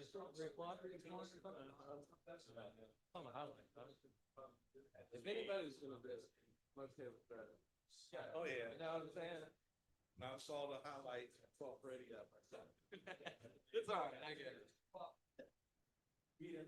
3 o'clock or tomorrow? On the highlight, huh? If anybody's gonna visit, most of them. Oh, yeah. You know what I'm saying? Now I saw the highlights, 12:30 up. It's all right, I get it. Yeah.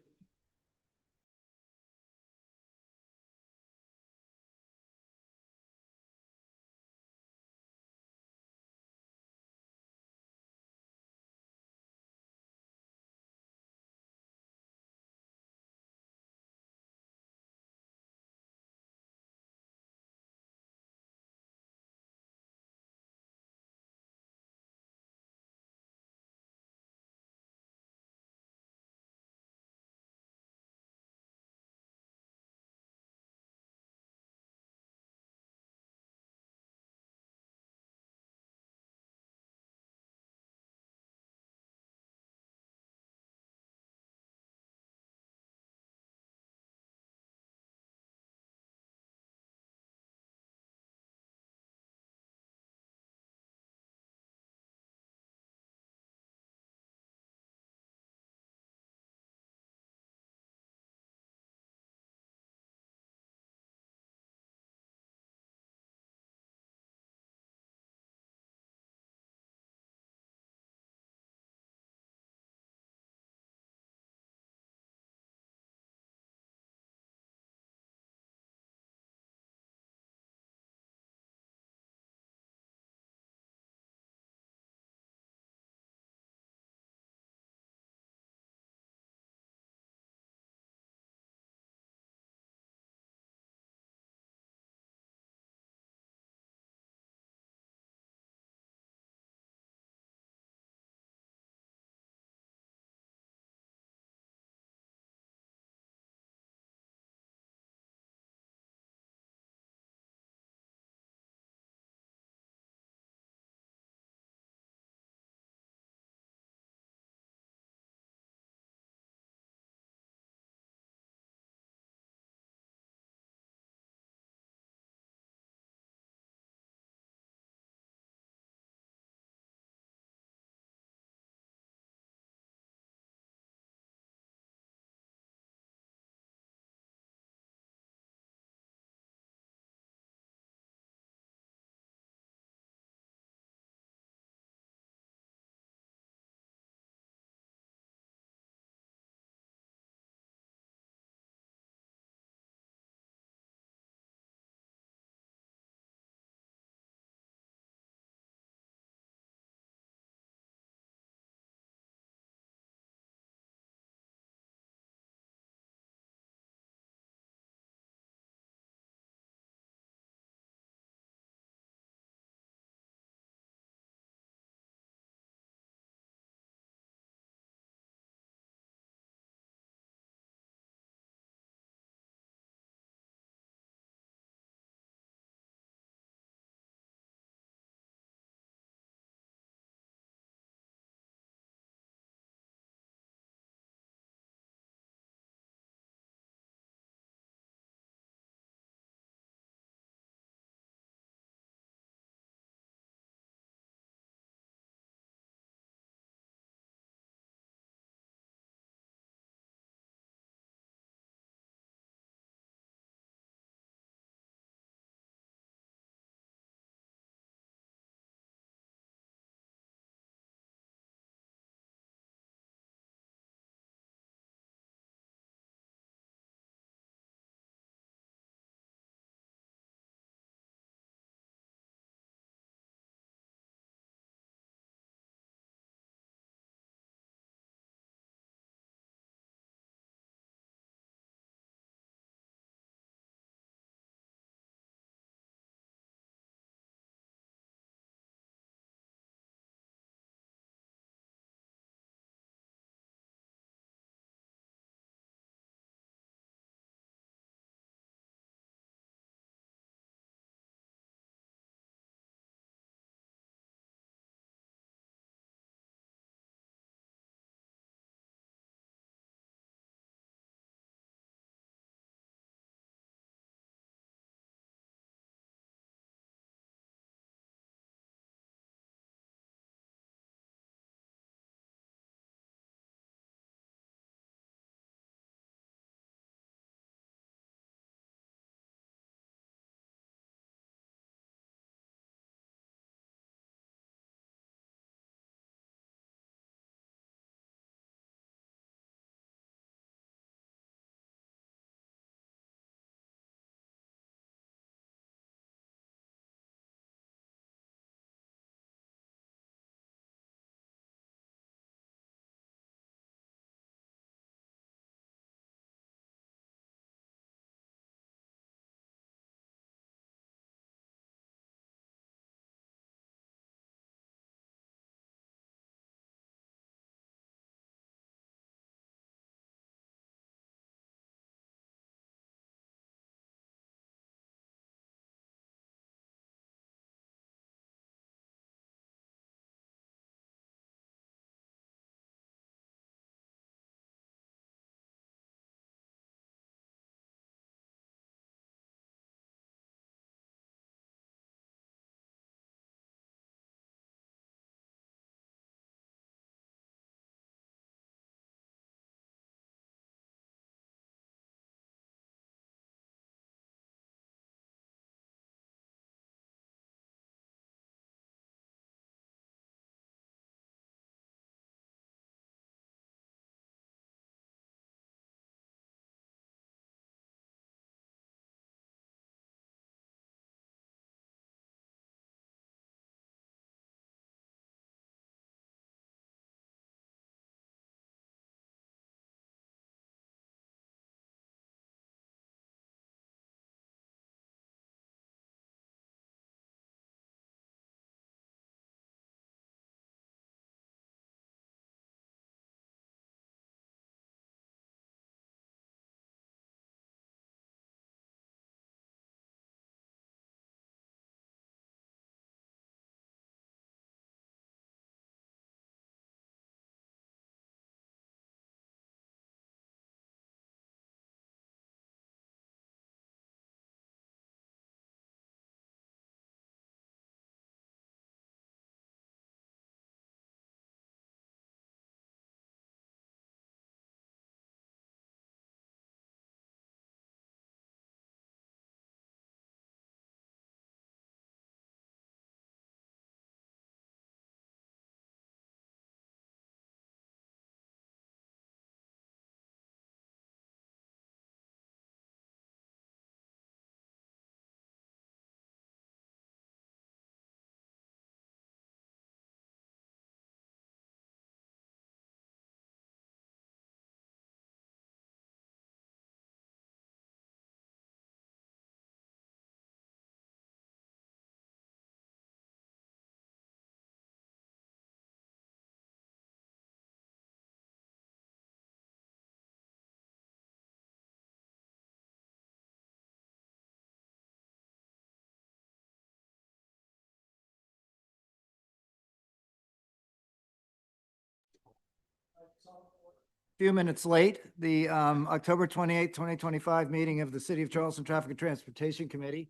few minutes late. The October 28th, 2025 meeting of the City of Charleston Traffic and Transportation Committee.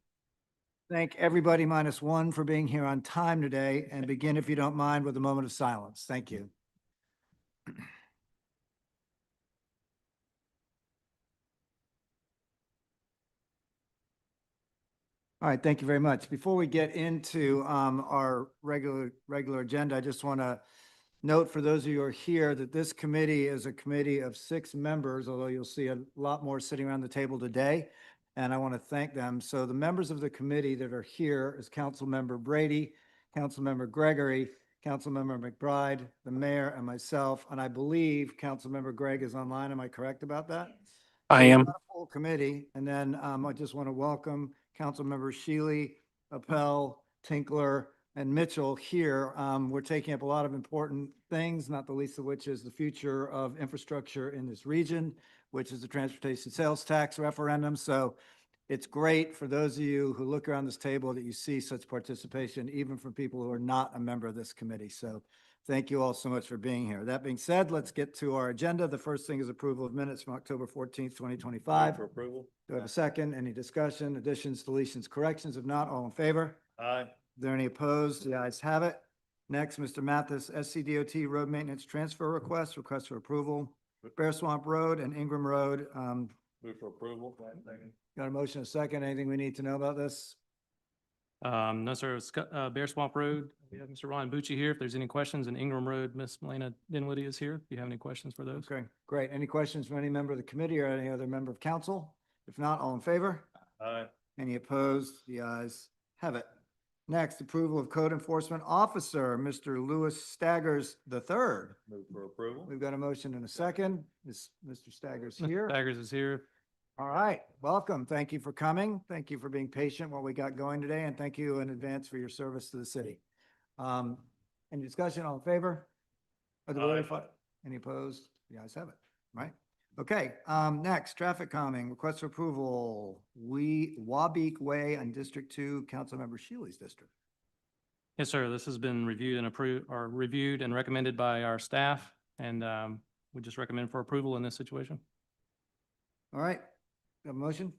Thank everybody minus one for being here on time today, and begin, if you don't mind, with a moment of silence. Thank you. All right, thank you very much. Before we get into our regular agenda, I just want to note for those of you who are here that this committee is a committee of 6 members, although you'll see a lot more sitting around the table today, and I want to thank them. So the members of the committee that are here is Councilmember Brady, Councilmember Gregory, Councilmember McBride, the mayor, and myself, and I believe Councilmember Gregg is online. Am I correct about that? I So we've am. got a full committee, and then I just want to welcome Councilmember Shealy, Appel, Tinkler, and Mitchell here. We're taking up a lot of important things, not the least of which is the future of infrastructure in this region, which is the transportation sales tax referendum. So it's great for those of you who look around this table that you see such participation, even from people who are not a member of this committee. So thank you all so much for being here. That being said, let's get to our agenda. The first thing is approval of minutes from October 14th, 2025. For approval. Do I have a second? Any discussion, additions, deletions, corrections? If not, all in favor? Aye. Are there any opposed? The ayes have it. Next, Mr. Mathis, SCDOT Road Maintenance Transfer Request for approval. Bear Swamp Road and Ingram Road. Move for approval. Got a motion, a second? Anything we need to know about this? No, sir. Bear Swamp Road, we have Mr. Ryan Bucci here. If there's any questions, and Ingram Road, Miss Melina Dinwiddie is here. If you have any questions for those. Okay, great. Any questions from any member of the committee or any other member of council? If not, all in favor? Aye. Any opposed? The ayes have it. Next, approval of Code Enforcement Officer, Mr. Lewis Staggers III. Move for approval. We've got a motion and a second. Is Mr. Staggers Mr. here? Staggers is here. All right, welcome. Thank you for coming. Thank you for being patient while we got going today, and thank you in advance for your service to the city. Any discussion? All in favor? Of the voting? Aye. Any opposed? The ayes have it, right? Okay, next, traffic calming, request for approval, Wabeek Way on District 2, Councilmember Shealy's district. Yes, sir. This has been reviewed and approved, or reviewed and recommended by our staff, and we just recommend for approval in this situation. All right, have a motion?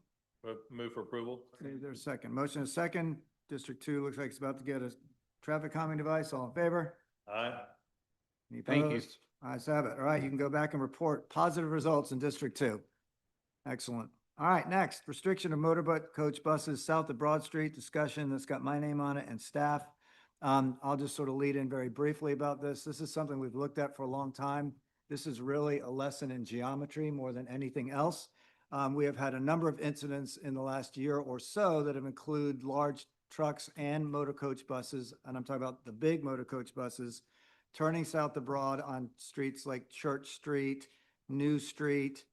Move for approval. Is there a second? Motion is second. District 2 looks like it's about to get a traffic calming device. All in favor? Aye. Any Thank you. opposed? Ayes have it. All right, you can go back and report positive results in District 2. Excellent. All right, next, restriction of motorboat coach buses south of Broad Street, discussion that's got my name on it and staff. I'll just sort of lead in very briefly about this. This is something we've looked at for a long time. This is really a lesson in geometry more than anything else. We have had a number of incidents in the last year or so that have included large trucks and motor coach buses, and I'm talking about the big motor coach buses, turning south to Broad on streets like Church Street, New Street,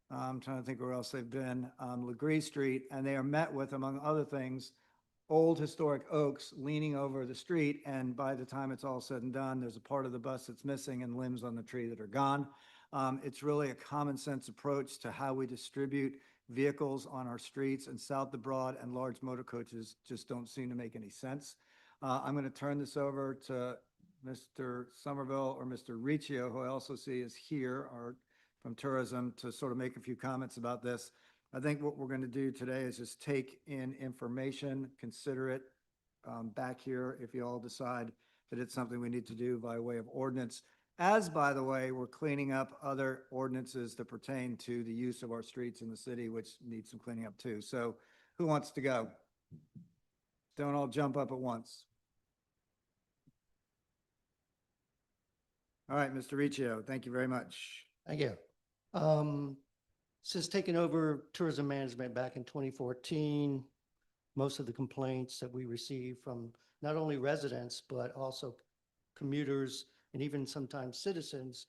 I'm trying to think where else they've been, Legree Street, and they are met with, among other things, old historic oaks leaning over the street, and by the time it's all said and done, there's a part of the bus that's missing and limbs on the tree that are gone. It's really a common sense approach to how we distribute vehicles on our streets, and south to Broad and large motor coaches just don't seem to make any sense. I'm going to turn this over to Mr. Somerville or Mr. Riccio, who I also see is here, or from tourism, to sort of make a few comments about this. I think what we're going to do today is just take in information, consider it back here if you all decide that it's something we need to do by way of ordinance. As, by the way, we're cleaning up other ordinances that pertain to the use of our streets in the city, which need some cleaning up too. So who wants to go? Don't all jump up at once. All right, Mr. Riccio, thank you very much. Thank you. Since taking over tourism management back in 2014, most of the complaints that we receive from not only residents, but also commuters and even sometimes citizens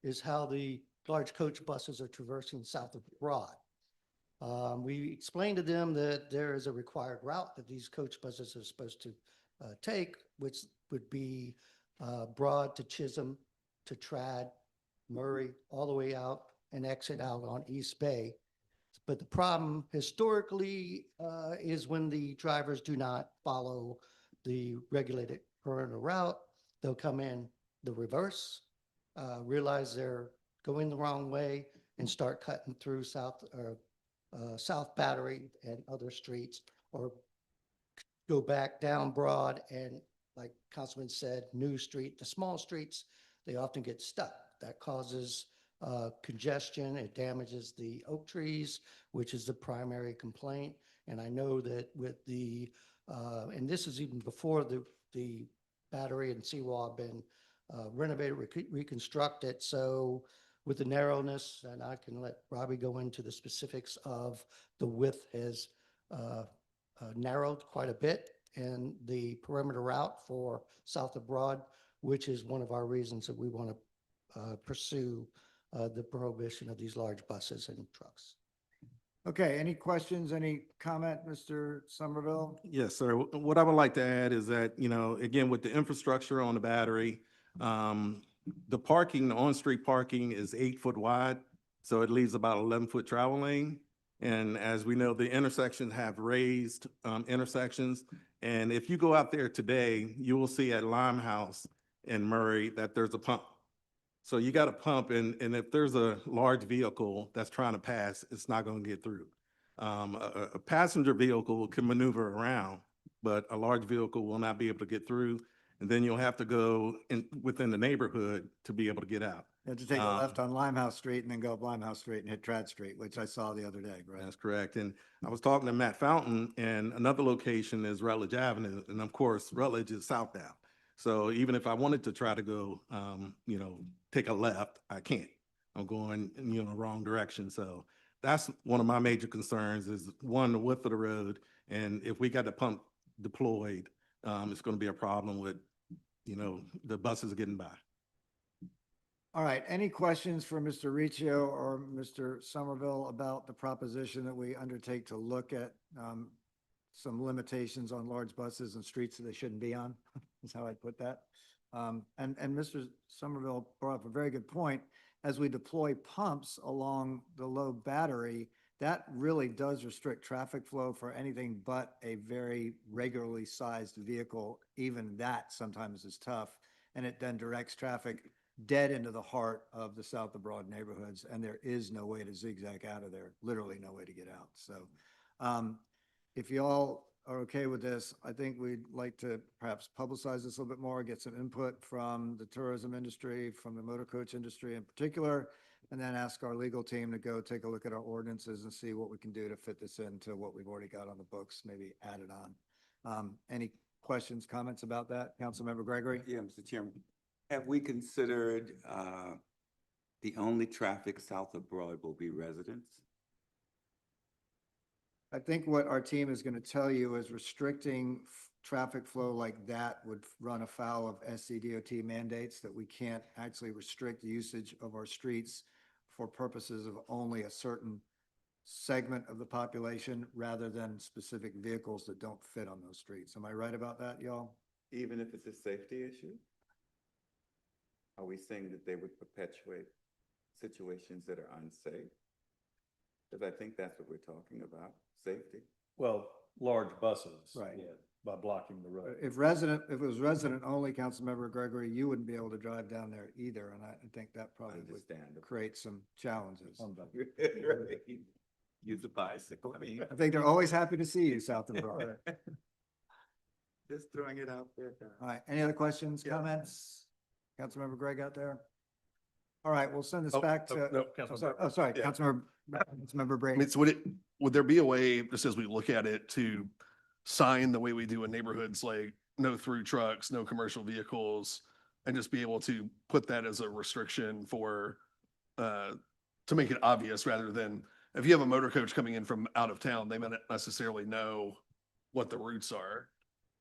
is how the large coach buses are traversing south of Broad. We explained to them that there is a required route that these coach buses are supposed to take, which would be Broad to Chisholm to Trad, Murray, all the way out and exit out on East Bay. But the problem historically is when the drivers do not follow the regulated perimeter route, they'll come in the reverse, realize they're go in the wrong way and start cutting through South Battery and other streets, or go back down Broad and, like Councilman said, New Street, the small streets, they often get stuck. That causes congestion. It damages the oak trees, which is the primary complaint. And I know that with and this is even before the battery and seawall have been renovated, reconstructed. So with the narrowness, and I can let Robbie go into the specifics of the width has narrowed quite a bit in the perimeter route for south of Broad, which is one of our reasons that we want to pursue the prohibition of these large buses and trucks. Okay, any questions, any comment, Mr. Somerville? Yes, sir. What I would like to add is that, again, with the infrastructure on the battery, the parking, the on-street parking is 8 foot wide. So it leaves about 11-foot travel lane. And as we know, the intersections have raised intersections. And if you go out there today, you will see at Limehouse in Murray that there's a pump. So you got a pump, and if there's a large vehicle that's trying to pass, it's not going to get through. A passenger vehicle can maneuver around, but a large vehicle will not be able to get through. And then you'll have to go within the neighborhood to be able to get out. You have to take a left on Limehouse Street and then go up Limehouse Street and hit Trad Street, which I saw the other day, right? That's correct. And I was talking to Matt Fountain, and another location is Rutledge Avenue. And of course, Rutledge is southbound. So even if I wanted to try to go, take a left, I can't. I'm going, the wrong direction. So that's one of my major concerns is, one, the width of the road. And if we got the pump deployed, it's going to be a problem with, the buses getting by. All right, any questions for Mr. Riccio or Mr. Somerville about the proposition that we undertake to look at some limitations on large buses and streets that they shouldn't be on, is how I'd put that. And Mr. Somerville brought up a very good point. As we deploy pumps along the low battery, that really does restrict traffic flow for anything but a very regularly sized vehicle. Even that sometimes is tough, and it then directs traffic dead into the heart of the South of Broad neighborhoods, and there is no way to zigzag out of there, literally no way to get out. So if you all are okay with this, I think we'd like to perhaps publicize this a little bit more, get some input from the tourism industry, from the motor coach industry in particular, and then ask our legal team to go take a look at our ordinances and see what we can do to fit this into what we've already got on the books, maybe add it on. Any questions, comments about that? Councilmember Gregory? Yeah, Mr. Chairman. Have we considered the only traffic south of Broad will be residents? I think what our team is going to tell you is restricting traffic flow like that would run afoul of SCDOT mandates, that we can't actually restrict usage of our streets for purposes of only a certain segment of the population rather than specific vehicles that don't fit on those streets. Am I right about that, y'all? Even if it's a safety issue? Are we saying that they would perpetuate situations that are unsafe? Because I think that's what we're talking about, safety. Well, large buses. Right. Yeah, by blocking the road. If it was resident only, Councilmember Gregory, you wouldn't be able to drive down there either. And I think that probably would Understandable. create some challenges. Right. Use a bicycle. I mean, I think they're always happy to see you south of Broad. just throwing it out there. All right, any other questions, Yeah. comments? Councilmember Gregg out there? All right, we'll send this Oh, back to, no, sorry, Yeah. Councilmember I Brady. mean, so would there be a way, just as we look at it, to sign the way we do in neighborhoods, like no through trucks, no commercial vehicles, and just be able to put that as a restriction for, to make it obvious, rather than, if you have a motor coach coming in from out of town, they may not necessarily know what the routes are.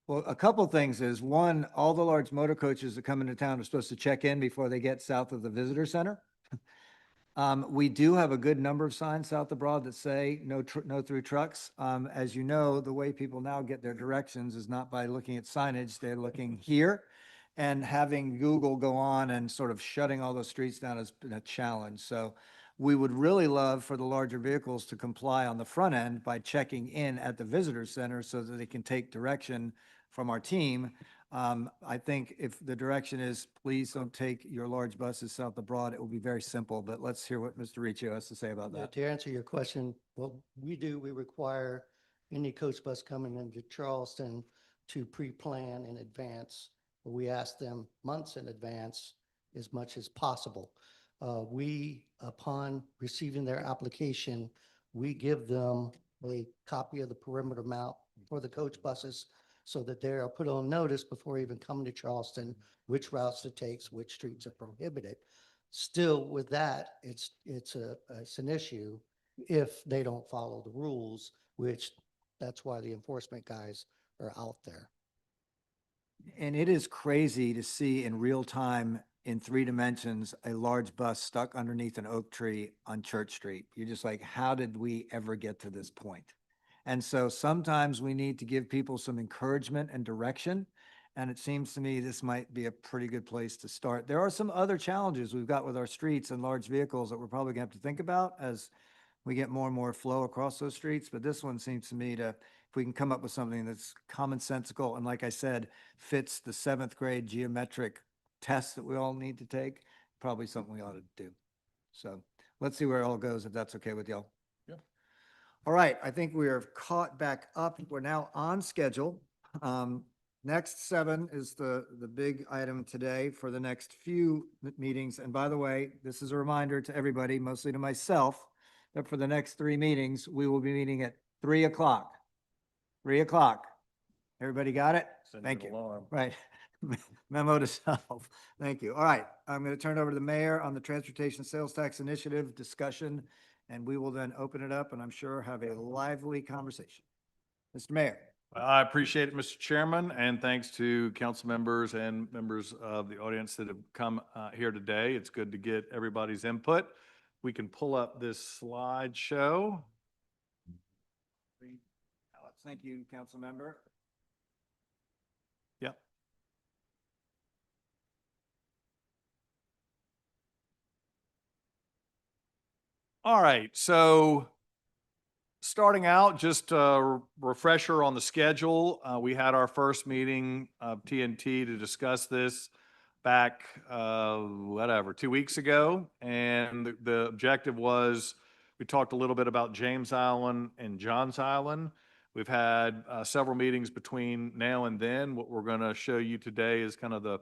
Well, a couple things is, one, all the large motor coaches that come into town are supposed to check in before they get south of the visitor center. We do have a good number of signs south of Broad that say no through trucks. As you know, the way people now get their directions is not by looking at signage. They're looking here, and having Google go on and sort of shutting all those streets down has been a challenge. So we would really love for the larger vehicles to comply on the front end by checking in at the visitor center so that they can take direction from our team. I think if the direction is, please don't take your large buses south of Broad, it will be very simple, but let's hear what Mr. Riccio has to say about Yeah, that. to answer your question, what we do, we require any coach bus coming into Charleston to pre-plan in advance. We ask them months in advance as much as possible. We, upon receiving their application, we give them a copy of the perimeter map for the coach buses so that they are put on notice before even coming to Charleston, which routes to take, which streets are prohibited. Still, with that, it's an issue if they don't follow the rules, which that's why the enforcement guys are out there. And it is crazy to see in real time, in 3 dimensions, a large bus stuck underneath an oak tree on Church Street. You're just like, how did we ever get to this point? And so sometimes we need to give people some encouragement and direction. And it seems to me this might be a pretty good place to start. There are some other challenges we've got with our streets and large vehicles that we're probably gonna have to think about as we get more and more flow across those streets. But this one seems to me to, if we can come up with something that's commonsensical and, like I said, fits the 7th grade geometric test that we all need to take, probably something we ought to do. So let's see where it all goes, if that's okay with y'all. Yeah. All right, I think we are caught back up. We're now on schedule. Next 7 is the big item today for the next few meetings. And by the way, this is a reminder to everybody, mostly to myself, that for the next 3 meetings, we will be meeting at 3 o'clock. 3 o'clock. Everybody got it? Thank you. Right. Memo to self. Thank you. All right, I'm going to turn it over to the mayor on the transportation sales tax initiative discussion, and we will then open it up and I'm sure have a lively conversation. Mr. Mayor. I appreciate it, Mr. Chairman, and thanks to council members and members of the audience that have come here today. It's good to get everybody's input. We can pull up this slideshow. Thank you, council member. Yep. All right, so starting out, just a refresher on the schedule. We had our first meeting of TNT to discuss this back, 2 weeks ago. And the objective was, we talked a little bit about James Island and Johns Island. We've had several meetings between now and then. What we're going to show you today is kind of the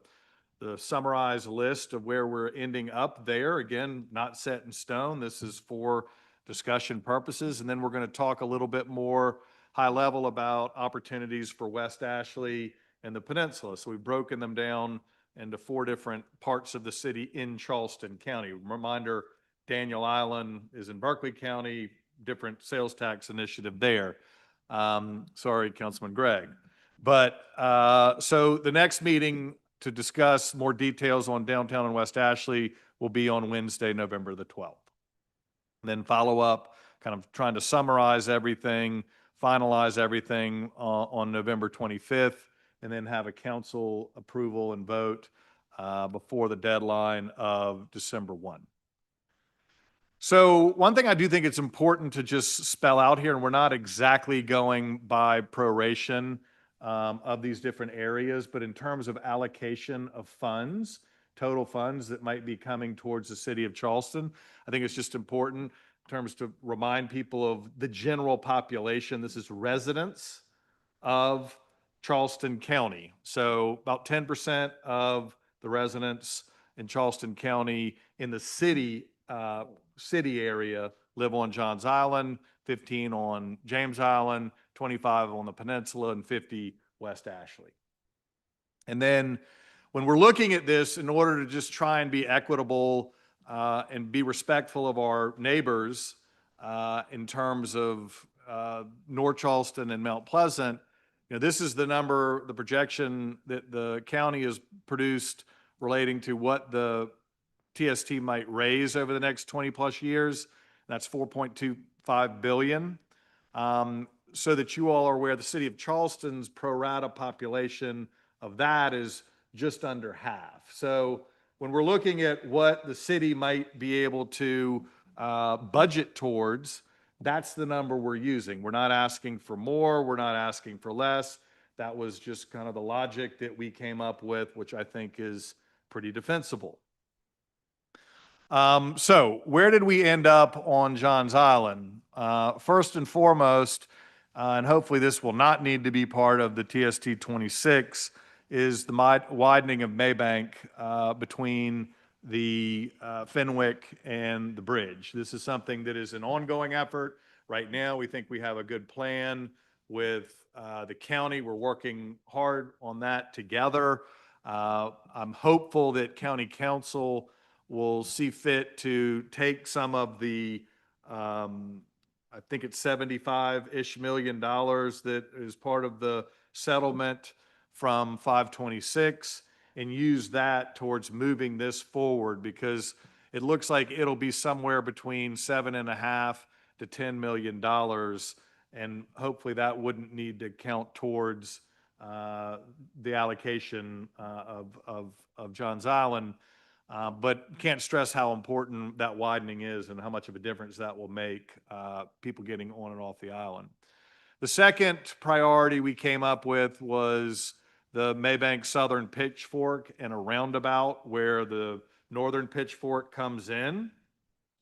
summarized list of where we're ending up there. Again, not set in stone. This is for discussion purposes. And then we're going to talk a little bit more high level about opportunities for West Ashley and the peninsula. So we've broken them down into 4 different parts of the city in Charleston County. Reminder, Daniel Island is in Berkeley County, different sales tax initiative there. Sorry, Councilman Gregg. But so the next meeting to discuss more details on downtown and West Ashley will be on Wednesday, November the 12th. Then follow up, kind of trying to summarize everything, finalize everything on November 25th, and then have a council approval and vote before the deadline of December 1. So one thing I do think it's important to just spell out here, and we're not exactly going by proration of these different areas, but in terms of allocation of funds, total funds that might be coming towards the city of Charleston, I think it's just important in terms to remind people of the general population. This is residents of Charleston County. So about 10% of the residents in Charleston County in the city area live on Johns Island, 15 on James Island, 25 on the peninsula, and 50 West Ashley. And then when we're looking at this, in order to just try and be equitable and be respectful of our neighbors in terms of North Charleston and Mount Pleasant, this is the number, the projection that the county has produced relating to what the TST might raise over the next 20 plus years. That's $4.25 billion. So that you all are aware, the city of Charleston's pro rata population of that is just under half. So when we're looking at what the city might be able to budget towards, that's the number we're using. We're not asking for more. We're not asking for less. That was just kind of the logic that we came up with, which I think is pretty defensible. So where did we end up on Johns Island? First and foremost, and hopefully this will not need to be part of the TST 26, is the widening of Maybank between the Fenwick and the bridge. This is something that is an ongoing effort. Right now, we think we have a good plan with the county. We're working hard on that together. I'm hopeful that county council will see fit to take some of the, I think it's $75-ish million that is part of the settlement from 526 and use that towards moving this forward, because it looks like it'll be somewhere between $7.5 to $10 million. And hopefully that wouldn't need to count towards the allocation of Johns Island. But can't stress how important that widening is and how much of a difference that will make people getting on and off the island. The second priority we came up with was the Maybank Southern Pitchfork and a roundabout where the Northern Pitchfork comes in.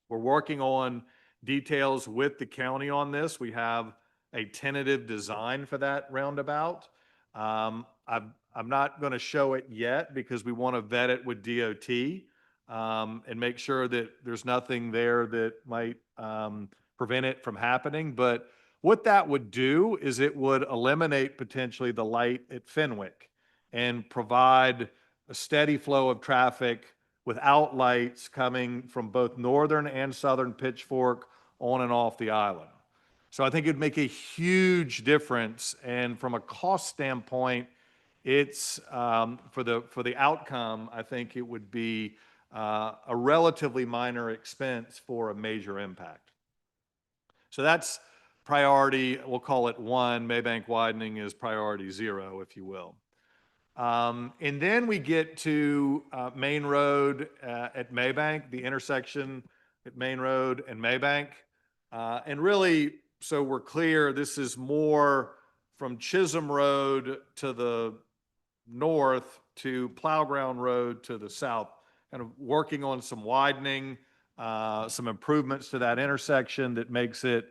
We're working on details with the county on this. We have a tentative design for that roundabout. I'm not going to show it yet because we want to vet it with DOT and make sure that there's nothing there that might prevent it from happening. But what that would do is it would eliminate potentially the light at Fenwick and provide a steady flow of traffic without lights coming from both northern and southern Pitchfork on and off the island. So I think it'd make a huge difference. And from a cost standpoint, it's for the outcome, I think it would be a relatively minor expense for a major impact. So that's priority, we'll call it 1. Maybank widening is priority 0, if you will. And then we get to Main Road at Maybank, the intersection at Main Road and Maybank. And really, so we're clear, this is more from Chisholm Road to the north to Plowground Road to the south, kind of working on some widening, some improvements to that intersection that makes it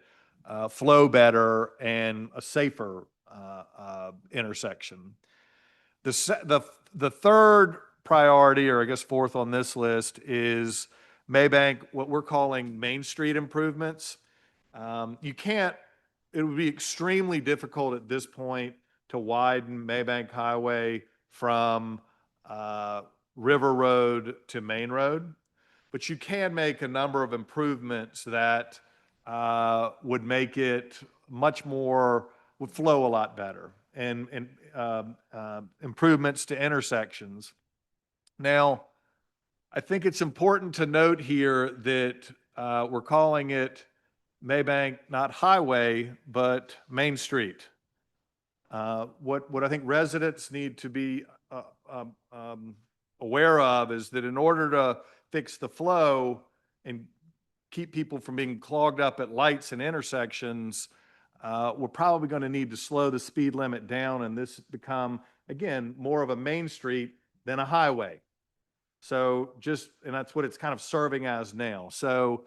flow better and a safer intersection. The third priority, or I guess fourth on this list, is Maybank, what we're calling Main Street improvements. It would be extremely difficult at this point to widen Maybank Highway from River Road to Main Road, but you can make a number of improvements that would make it would flow a lot better, and improvements to intersections. Now, I think it's important to note here that we're calling it Maybank, not Highway, but Main Street. What I think residents need to be aware of is that in order to fix the flow and keep people from being clogged up at lights and intersections, we're probably going to need to slow the speed limit down and this become, again, more of a main street than a highway. So and that's what it's kind of serving as now. So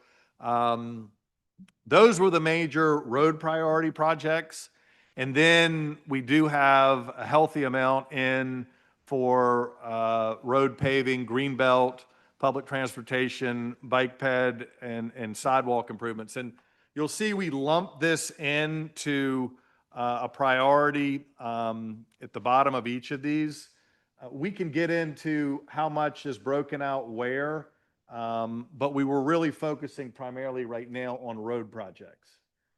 those were the major road priority projects. And then we do have a healthy amount in for road paving, greenbelt, public transportation, bike ped, and sidewalk improvements. And you'll see we lump this into a priority at the bottom of each of these. We can get into how much is broken out where, but we were really focusing primarily right now on road projects,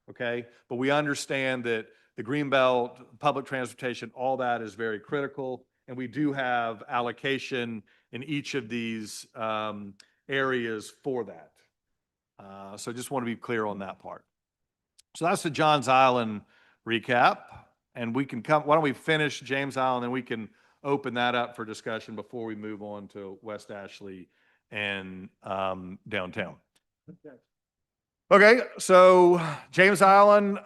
okay? But we understand that the greenbelt, public transportation, all that is very critical, and we do have allocation in each of these areas for that. So just want to be clear on that part. So that's the Johns Island recap, and why don't we finish James Island, and we can open that up for discussion before we move on to West Ashley and downtown. Okay. Okay, so James Island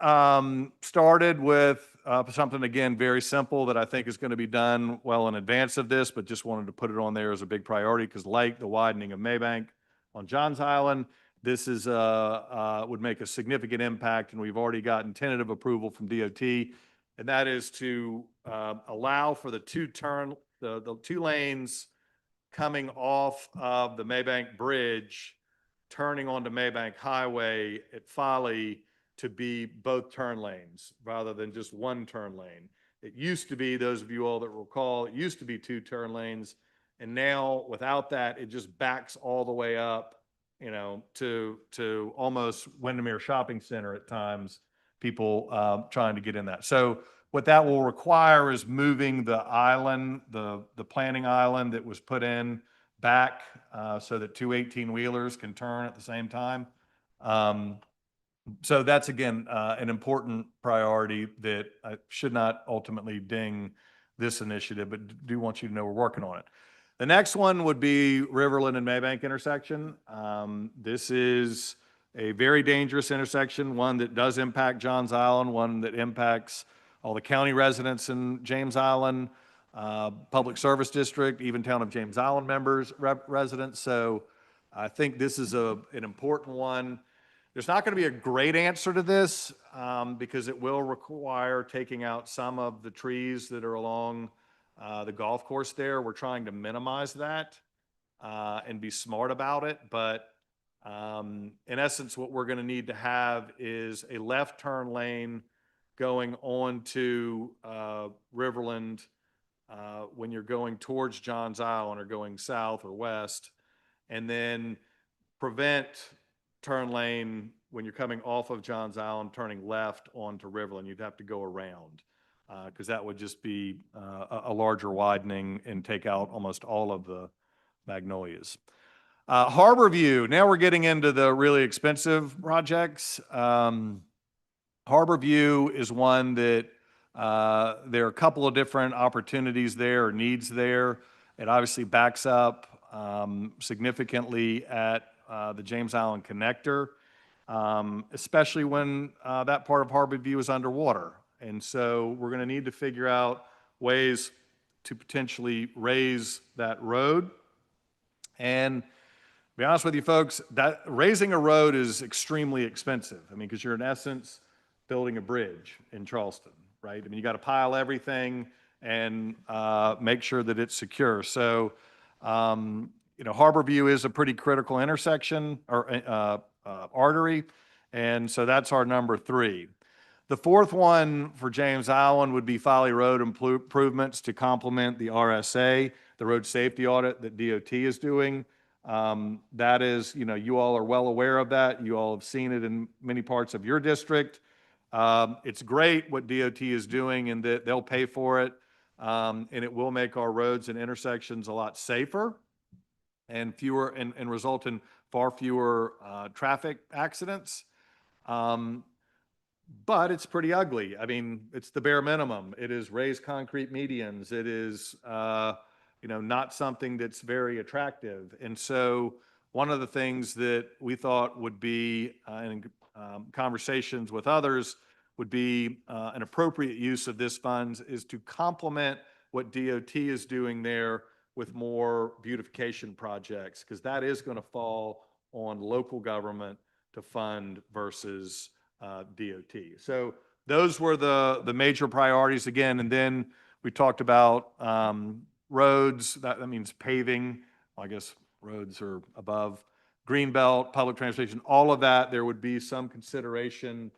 started with something, again, very simple that I think is going to be done well in advance of this, but just wanted to put it on there as a big priority because like the widening of Maybank on Johns Island, this is would make a significant impact, and we've already gotten tentative approval from DOT, and that is to allow for the the two lanes coming off of the Maybank Bridge, turning onto Maybank Highway at Folly to be both turn lanes rather than just one turn lane. It used to be, those of you all that recall, it used to be two turn lanes. And now without that, it just backs all the way up, you know, to almost Windermere Shopping Center at times, people trying to get in that. So what that will require is moving the island, the planning island that was put in back so that two 18-wheelers can turn at the same time. So that's, again, an important priority that should not ultimately ding this initiative, but do want you to know we're working on it. The next one would be Riverland and Maybank intersection. This is a very dangerous intersection, one that does impact Johns Island, one that impacts all the county residents in James Island, Public Service District, even Town of James Island members, residents. So I think this is an important one. There's not going to be a great answer to this because it will require taking out some of the trees that are along the golf course there. We're trying to minimize that and be smart about it. But in essence, what we're going to need to have is a left turn lane going on to Riverland when you're going towards Johns Island or going south or west, and then prevent turn lane when you're coming off of Johns Island, turning left onto Riverland. You'd have to go around because that would just be a larger widening and take out almost all of the magnolias. Harbor View, now we're getting into the really expensive projects. Harbor View is one that there are a couple of different opportunities there or needs there. It obviously backs up significantly at the James Island connector, especially when that part of Harbor View is underwater. And so we're going to need to figure out ways to potentially raise that road. And to be honest with you folks, that raising a road is extremely expensive. I mean, because you're in essence building a bridge in Charleston, right? I mean, you got to pile everything and make sure that it's secure. So, you know, Harbor View is a pretty critical intersection or artery, and so that's our number 3. The fourth one for James Island would be Folly Road improvements to complement the RSA, the road safety audit that DOT is doing. That is, you know, you all are well aware of that. You all have seen it in many parts of your district. It's great what DOT is doing and that they'll pay for it, and it will make our roads and intersections a lot safer and fewer and result in far fewer traffic accidents. But it's pretty ugly. I mean, it's the bare minimum. It is raised concrete medians. It is, you know, not something that's very attractive. And so one of the things that we thought would be in conversations with others would be an appropriate use of this funds is to complement what DOT is doing there with more beautification projects, because that is going to fall on local government to fund versus DOT. So those were the major priorities again. And then we talked about roads. That means paving. I guess roads are above. Greenbelt, public transportation, all of that. There would be some consideration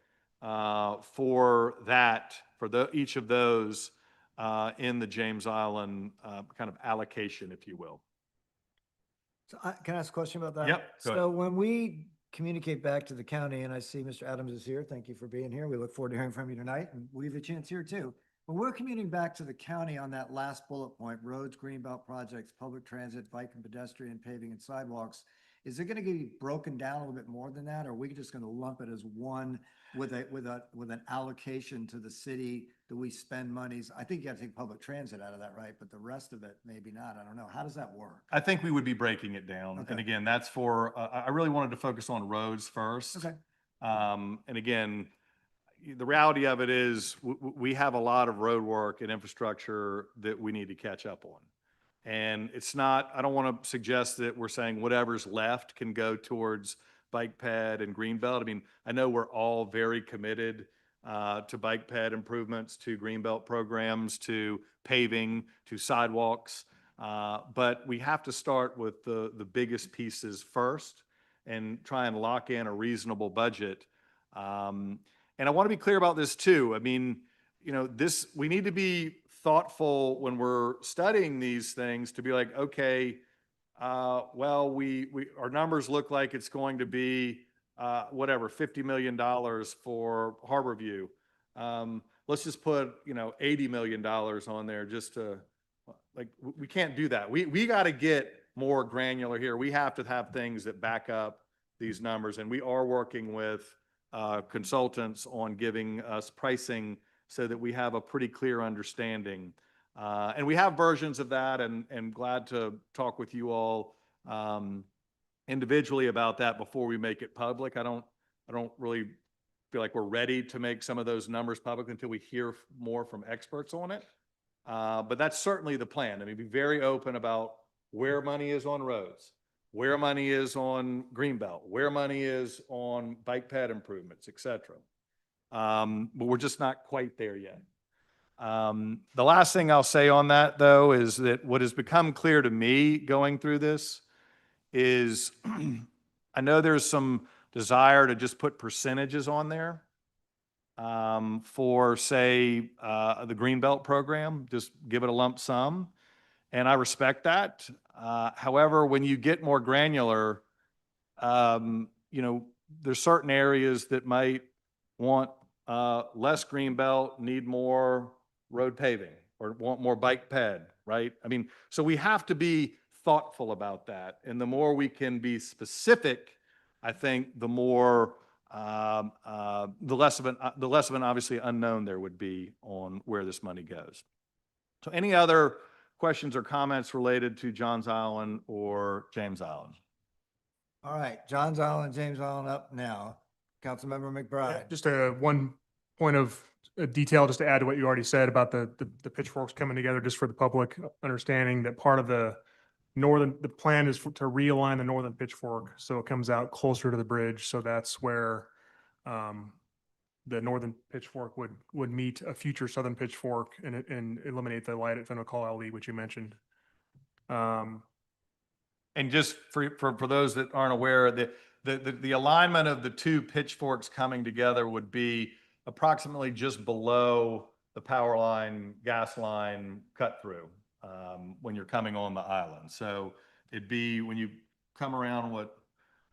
for that, for each of those in the James Island kind of allocation, if you will. So can I ask a question about that? Yep, go ahead. So when we communicate back to the county, and I see Mr. Adams is here, thank you for being here. We look forward to hearing from you tonight, and we have a chance here too. When we're communicating back to the county on that last bullet point, roads, greenbelt projects, public transit, bike and pedestrian, paving and sidewalks, is it going to get broken down a little bit more than that? Or are we just going to lump it as one with an allocation to the city that we spend monies? I think you have to take public transit out of that, right? But the rest of it, maybe not. I don't know. How does that work? I think we would be breaking it down. Okay. And again, that's for, I really wanted to focus on roads first. Okay. And again, the reality of it is we have a lot of road work and infrastructure that we need to catch up on. And it's not, I don't want to suggest that we're saying whatever's left can go towards bike ped and greenbelt. I mean, I know we're all very committed to bike ped improvements, to greenbelt programs, to paving, to sidewalks. But we have to start with the biggest pieces first and try and lock in a reasonable budget. And I want to be clear about this too. I mean, you know, we need to be thoughtful when we're studying these things to be like, okay, well, our numbers look like it's going to be whatever, $50 million for Harborview. Let's just put, you know, $80 million on there just to, like, we can't do that. We got to get more granular here. We have to have things that back up these numbers, and we are working with consultants on giving us pricing so that we have a pretty clear understanding. And we have versions of that, and glad to talk with you all individually about that before we make it public. I don't really feel like we're ready to make some of those numbers public until we hear more from experts on it. But that's certainly the plan. I mean, be very open about where money is on roads, where money is on greenbelt, where money is on bike ped improvements, et cetera. But we're just not quite there yet. The last thing I'll say on that, though, is that what has become clear to me going through this is I know there's some desire to just put percentages on there for, say, the Greenbelt program, just give it a lump sum. And I respect that. However, when you get more granular, you know, there's certain areas that might want less greenbelt, need more road paving, or want more bike ped, right? I mean, so we have to be thoughtful about that. And the more we can be specific, I think the more, the less of an obviously unknown there would be on where this money goes. So any other questions or comments related to Johns Island or James Island? All right, Johns Island, James Island up now. Councilmember McBride. Just one point of detail, just to add to what you already said about the pitchforks coming together, just for the public understanding that part of the plan is to realign the northern pitchfork so it comes out closer to the bridge. So that's where the northern pitchfork would meet a future southern pitchfork and eliminate the light at Fenwick Hall alley, which you mentioned. And just for those that aren't aware, the alignment of the two pitchforks coming together would be approximately just below the power line, gas line cut through when you're coming on the island. So it'd be when you come around what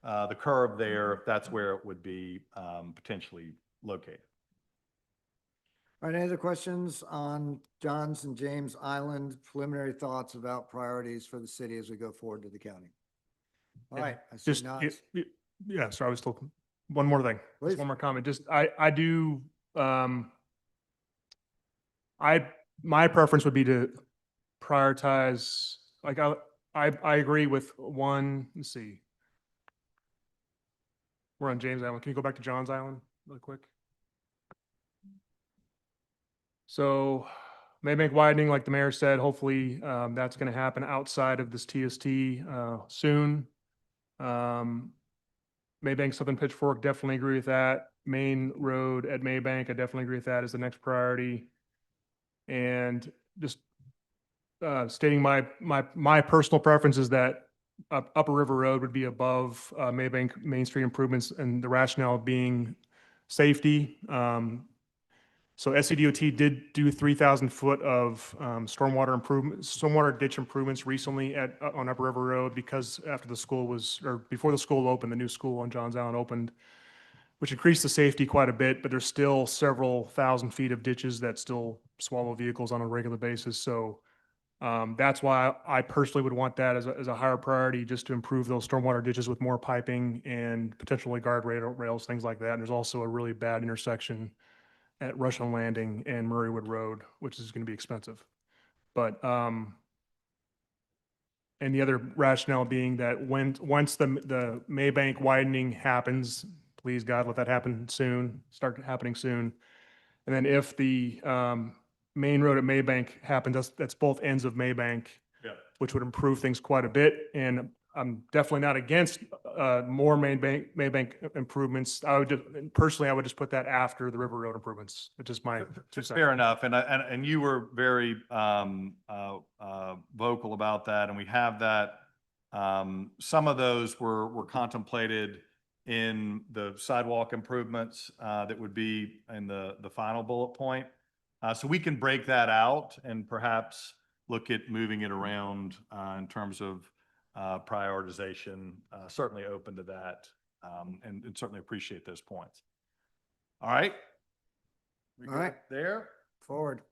the curve there, that's where it would be potentially located. All right, any other questions on Johns and James Island? Preliminary thoughts about priorities for the city as we go forward to the county? All right, I see Just, nods. yeah, so I was told, one more thing, Please. just one more comment. Just, I do, my preference would be to prioritize, like, I agree with one, let's see. We're on James Island. Can you go back to Johns Island really quick? So Maybank widening, like the mayor said, hopefully that's going to happen outside of this TST soon. Maybank Southern Pitchfork, definitely agree with that. Main Road at Maybank, I definitely agree with that as the next priority. And just stating my personal preference is that Upper River Road would be above Maybank Main Street improvements, and the rationale being safety. So SCDOT did do 3,000 foot of stormwater ditch improvements recently on Upper River Road, because after the school was, or before the school opened, the new school on Johns Island opened, which increased the safety quite a bit, but there's still several thousand feet of ditches that still swallow vehicles on a regular basis. So that's why I personally would want that as a higher priority, just to improve those stormwater ditches with more piping and potentially guardrails, things like that. And there's also a really bad intersection at Rushland Landing and Murraywood Road, which is going to be expensive. But, and the other rationale being that once the Maybank widening happens, Please, God, let that happen soon, start happening soon. And then if the main road at Maybank happens, that's both ends of Maybank, Yeah. which would improve things quite a bit. And I'm definitely not against more Maybank improvements. I would just, personally, I would just put that after the River Road improvements, which is my 2 cents. Fair enough. And you were very vocal about that, and we have that. Some of those were contemplated in the sidewalk improvements that would be in the final bullet point. So we can break that out and perhaps look at moving it around in terms of prioritization. Certainly open to that, and certainly appreciate those points. All right. We All right. good there. Forward.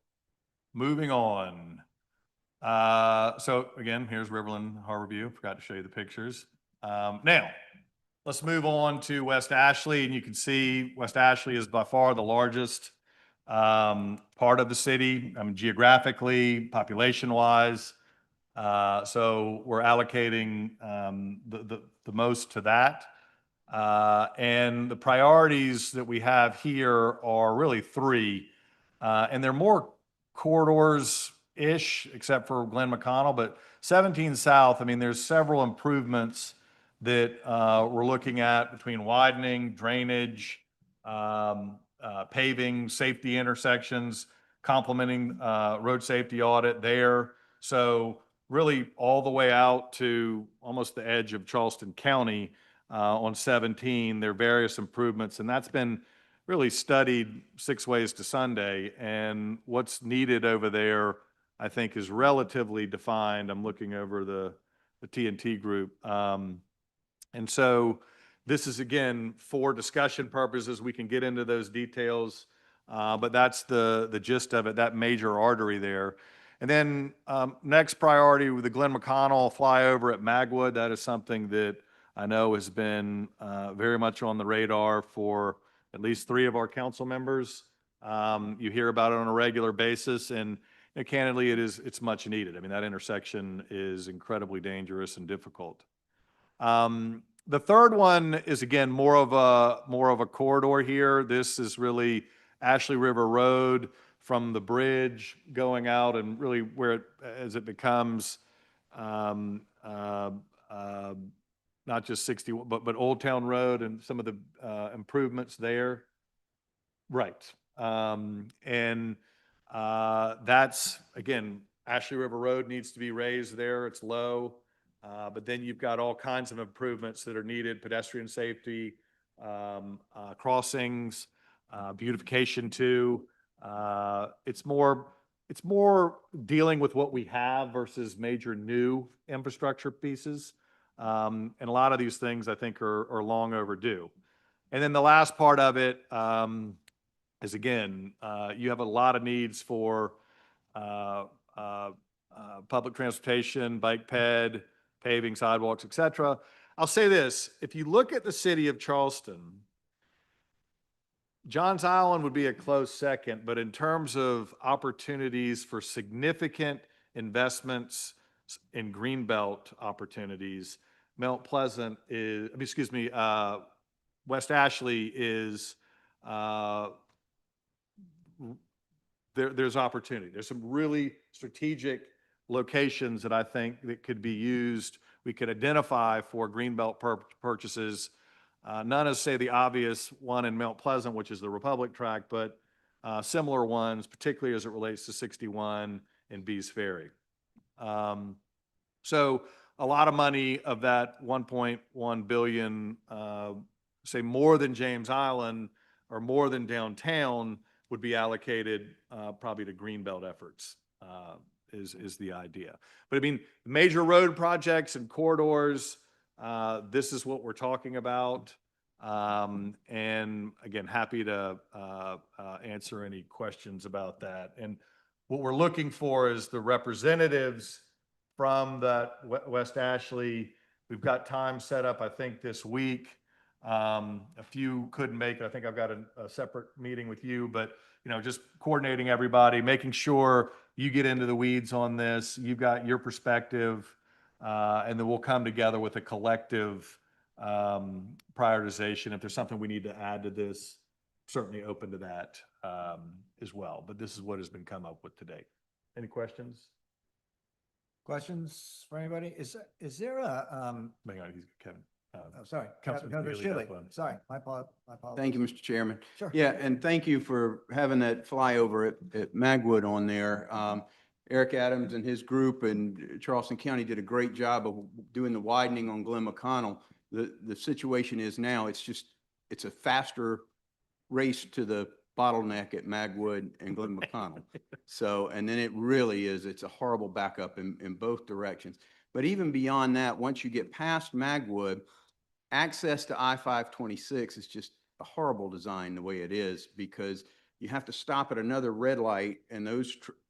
Moving on. So again, here's Riverland Harborview. Forgot to show you the pictures. Now, let's move on to West Ashley, and you can see West Ashley is by far the largest part of the city, I mean, geographically, population-wise. So we're allocating the most to that. And the priorities that we have here are really three. And they're more corridors-ish, except for Glen McConnell, but 17 South, I mean, there's several improvements that we're looking at between widening, drainage, paving, safety intersections, complementing road safety audit there. So really all the way out to almost the edge of Charleston County on 17, there are various improvements, and that's been really studied 6 ways to Sunday. And what's needed over there, I think, is relatively defined. I'm looking over the T&T group. And so this is, again, for discussion purposes. We can get into those details, but that's the gist of it, that major artery there. And then next priority with the Glen McConnell flyover at Magwood, that is something that I know has been very much on the radar for at least 3 of our council members. You hear about it on a regular basis, and candidly, it's much needed. I mean, that intersection is incredibly dangerous and difficult. The third one is, again, more of a corridor here. This is really Ashley River Road from the bridge going out, and really where it, as it becomes not just 61, but Old Town Road and some of the improvements there. Right. And that's, again, Ashley River Road needs to be raised there. It's low. But then you've got all kinds of improvements that are needed: pedestrian safety, crossings, beautification too. It's more dealing with what we have versus major new infrastructure pieces. And a lot of these things, I think, are long overdue. And then the last part of it is, again, you have a lot of needs for public transportation, bike ped, paving, sidewalks, et cetera. I'll say this: if you look at the city of Charleston, Johns Island would be a close second, but in terms of opportunities for significant investments in Greenbelt opportunities, Mount Pleasant is, West Ashley is, there's opportunity. There's some really strategic locations that I think that could be used, we could identify for Greenbelt purchases. None as, say, the obvious one in Mount Pleasant, which is the Republic tract, but similar ones, particularly as it relates to 61 and Bees Ferry. So a lot of money of that 1.1 billion, say more than James Island or more than downtown, would be allocated probably to Greenbelt efforts. Is the idea. But I mean, major road projects and corridors, this is what we're talking about. And again, happy to answer any questions about that. And what we're looking for is the representatives from that West Ashley. We've got time set up, I think, this week. A few couldn't make it. I think I've got a separate meeting with you, but just coordinating everybody, making sure you get into the weeds on this. You've got your perspective, and then we'll come together with a collective prioritization. If there's something we need to add to this, certainly open to that as well. But this is what has been come up with to date. Any questions? Questions for anybody? Is there a, Hang on, he's Kevin. oh, sorry. Councilman Councilman Keely has Shuler. one. Sorry, my apologies. Thank you, Mr. Chairman. Sure. Yeah, and thank you for having that flyover at Magwood on there. Eric Adams and his group and Charleston County did a great job of doing the widening on Glen McConnell. The situation is now, it's a faster race to the bottleneck at Magwood and Glen McConnell. So, and then it really is, it's a horrible backup in both directions. But even beyond that, once you get past Magwood, access to I-526 is just a horrible design the way it is, because you have to stop at another red light, and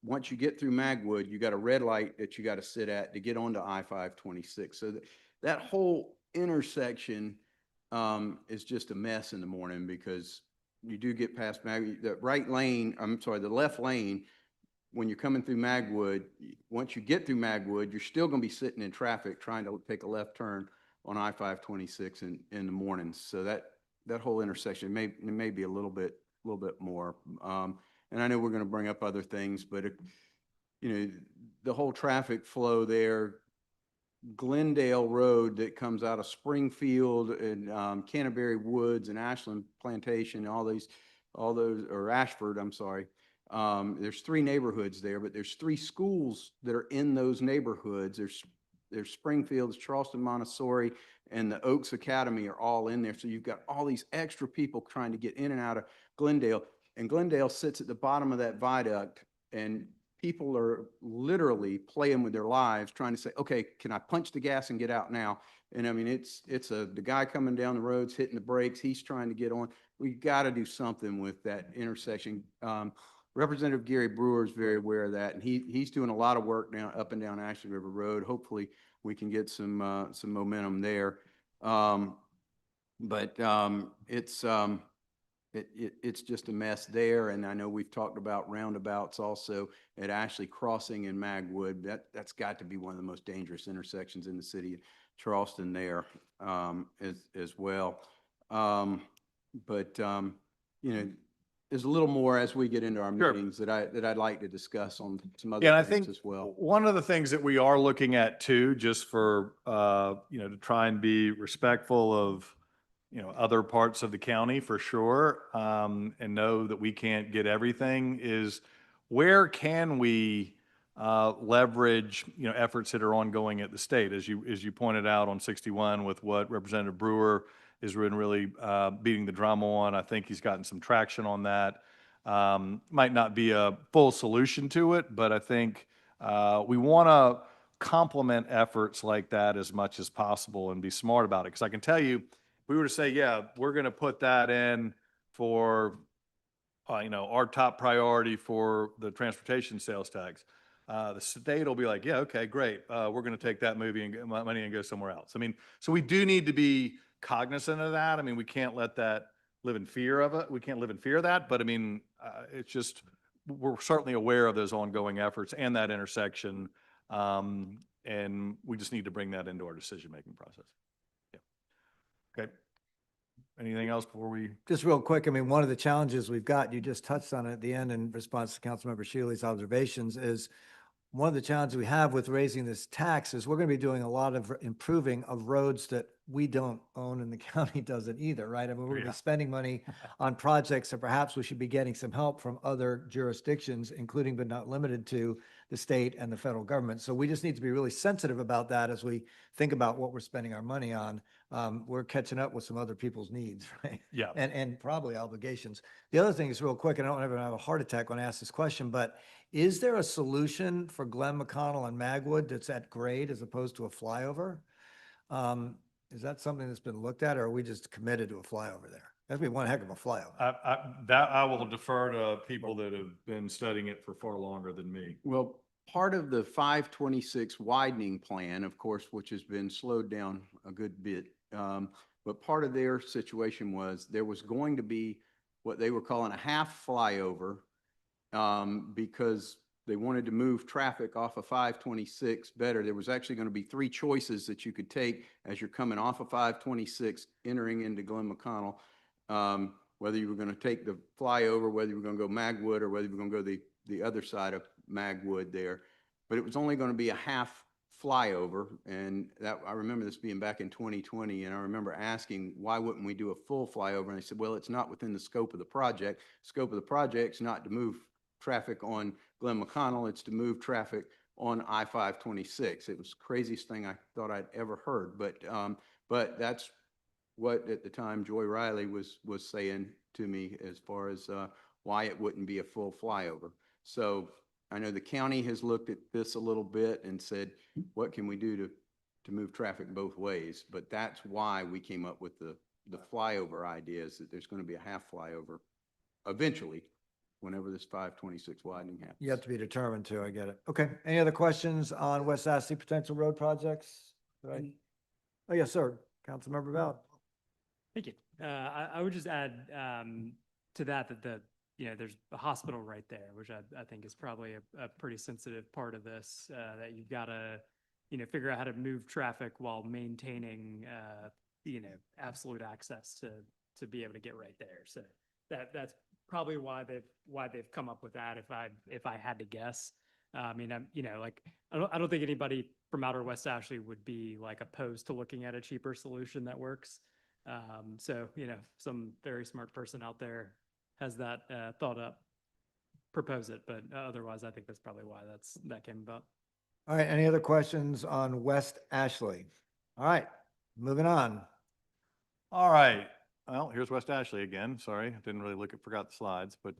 once you get through Magwood, you got a red light that you got to sit at to get onto I-526. So that whole intersection is just a mess in the morning, because you do get past Magwood, the left lane, when you're coming through Magwood, once you get through Magwood, you're still going to be sitting in traffic trying to take a left turn on I-526 in the mornings. So that whole intersection may be a little bit more. And I know we're going to bring up other things, but the whole traffic flow there, Glendale Road that comes out of Springfield and Canterbury Woods and Ashland Plantation, all those, or Ashford, I'm sorry. There's 3 neighborhoods there, but there's 3 schools that are in those neighborhoods. There's Springfield, Charleston Montessori, and the Oaks Academy are all in there. So you've got all these extra people trying to get in and out of Glendale. And Glendale sits at the bottom of that viaduct, and people are literally playing with their lives trying to say, okay, can I punch the gas and get out now? And I mean, the guy coming down the road's hitting the brakes. He's trying to get on. We got to do something with that intersection. Representative Gary Brewer is very aware of that, and he's doing a lot of work now up and down Ashley River Road. Hopefully, we can get some momentum there. It's just a mess there, and I know we've talked about roundabouts also at Ashley Crossing and Magwood. That's got to be one of the most dangerous intersections in the city of Charleston there as well. There's a little more as we get into our Sure. meetings that I'd like to discuss on some other Yeah, and I things think as well. one of the things that we are looking at too, just for, to try and be respectful of, other parts of the county for sure, and know that we can't get everything, is where can we leverage, efforts that are ongoing at the state? As you pointed out on 61 with what Representative Brewer is really beating the drum on. I think he's gotten some traction on that. Might not be a full solution to it, but I think we want to complement efforts like that as much as possible and be smart about it. Because I can tell you, if we were to say, yeah, we're going to put that in for, our top priority for the transportation sales tax, the state will be like, yeah, okay, great. We're going to take that money and go somewhere else. I mean, so we do need to be cognizant of that. I mean, we can't let that live in fear of it. We can't live in fear of that, but I mean, it's just, we're certainly aware of those ongoing efforts and that intersection. And we just need to bring that into our decision-making process. Yeah. Okay. Anything else before we? Just real quick, I mean, one of the challenges we've got, you just touched on it at the end in response to Councilmember Shealy's observations, is one of the challenges we have with raising this tax is we're going to be doing a lot of improving of roads that we don't own and the county doesn't either, right? I mean, we're going to be spending money on projects that perhaps we should be getting some help from other jurisdictions, including but not limited to the state and the federal government. So we just need to be really sensitive about that as we think about what we're spending our money on. We're catching up with some other people's needs, right? Yeah. And probably obligations. The other thing is real quick, and I don't ever have a heart attack when I ask this question, but is there a solution for Glen McConnell and Magwood that's at grade as opposed to a flyover? Is that something that's been looked at, or are we just committed to a flyover there? That'd be one heck of a flyover. I will defer to people that have been studying it for far longer than me. Well, part of the 526 widening plan, of course, which has been slowed down a good bit, but part of their situation was there was going to be what they were calling a half flyover, because they wanted to move traffic off of 526 better. There was actually going to be three choices that you could take as you're coming off of 526, entering into Glen McConnell. Whether you were going to take the flyover, whether you were going to go Magwood, or whether you were going to go the other side of Magwood there. But it was only going to be a half flyover. And that, I remember this being back in 2020. And I remember asking, why wouldn't we do a full flyover? And they said, well, it's not within the scope of the project. Scope of the project's not to move traffic on Glen McConnell. It's to move traffic on I-526. It was the craziest thing I thought I'd ever heard. But that's what at the time Joy Riley was saying to me as far as why it wouldn't be a full flyover. So I know the county has looked at this a little bit and said, what can we do to move traffic both ways? But that's why we came up with the flyover idea, is that there's going to be a half flyover eventually, whenever this 526 widening happens. You have to be determined to, I get it. Okay, any other questions on West Ashley potential road projects? Right. Oh, yes, sir. Councilmember Ballard. Thank you. I would just add to that there's a hospital right there, which I think is probably a pretty sensitive part of this, that you've got to, figure out how to move traffic while maintaining, absolute access to be able to get right there. So that's probably why they've come up with that. If I had to guess, I don't think anybody from outer West Ashley would be like opposed to looking at a cheaper solution that works. So, some very smart person out there has that thought up, propose it, but otherwise I think that's probably why that came about. All right, any other questions on West Ashley? All right, moving on. All right. Well, here's West Ashley again. Sorry, I didn't really forgot the slides, but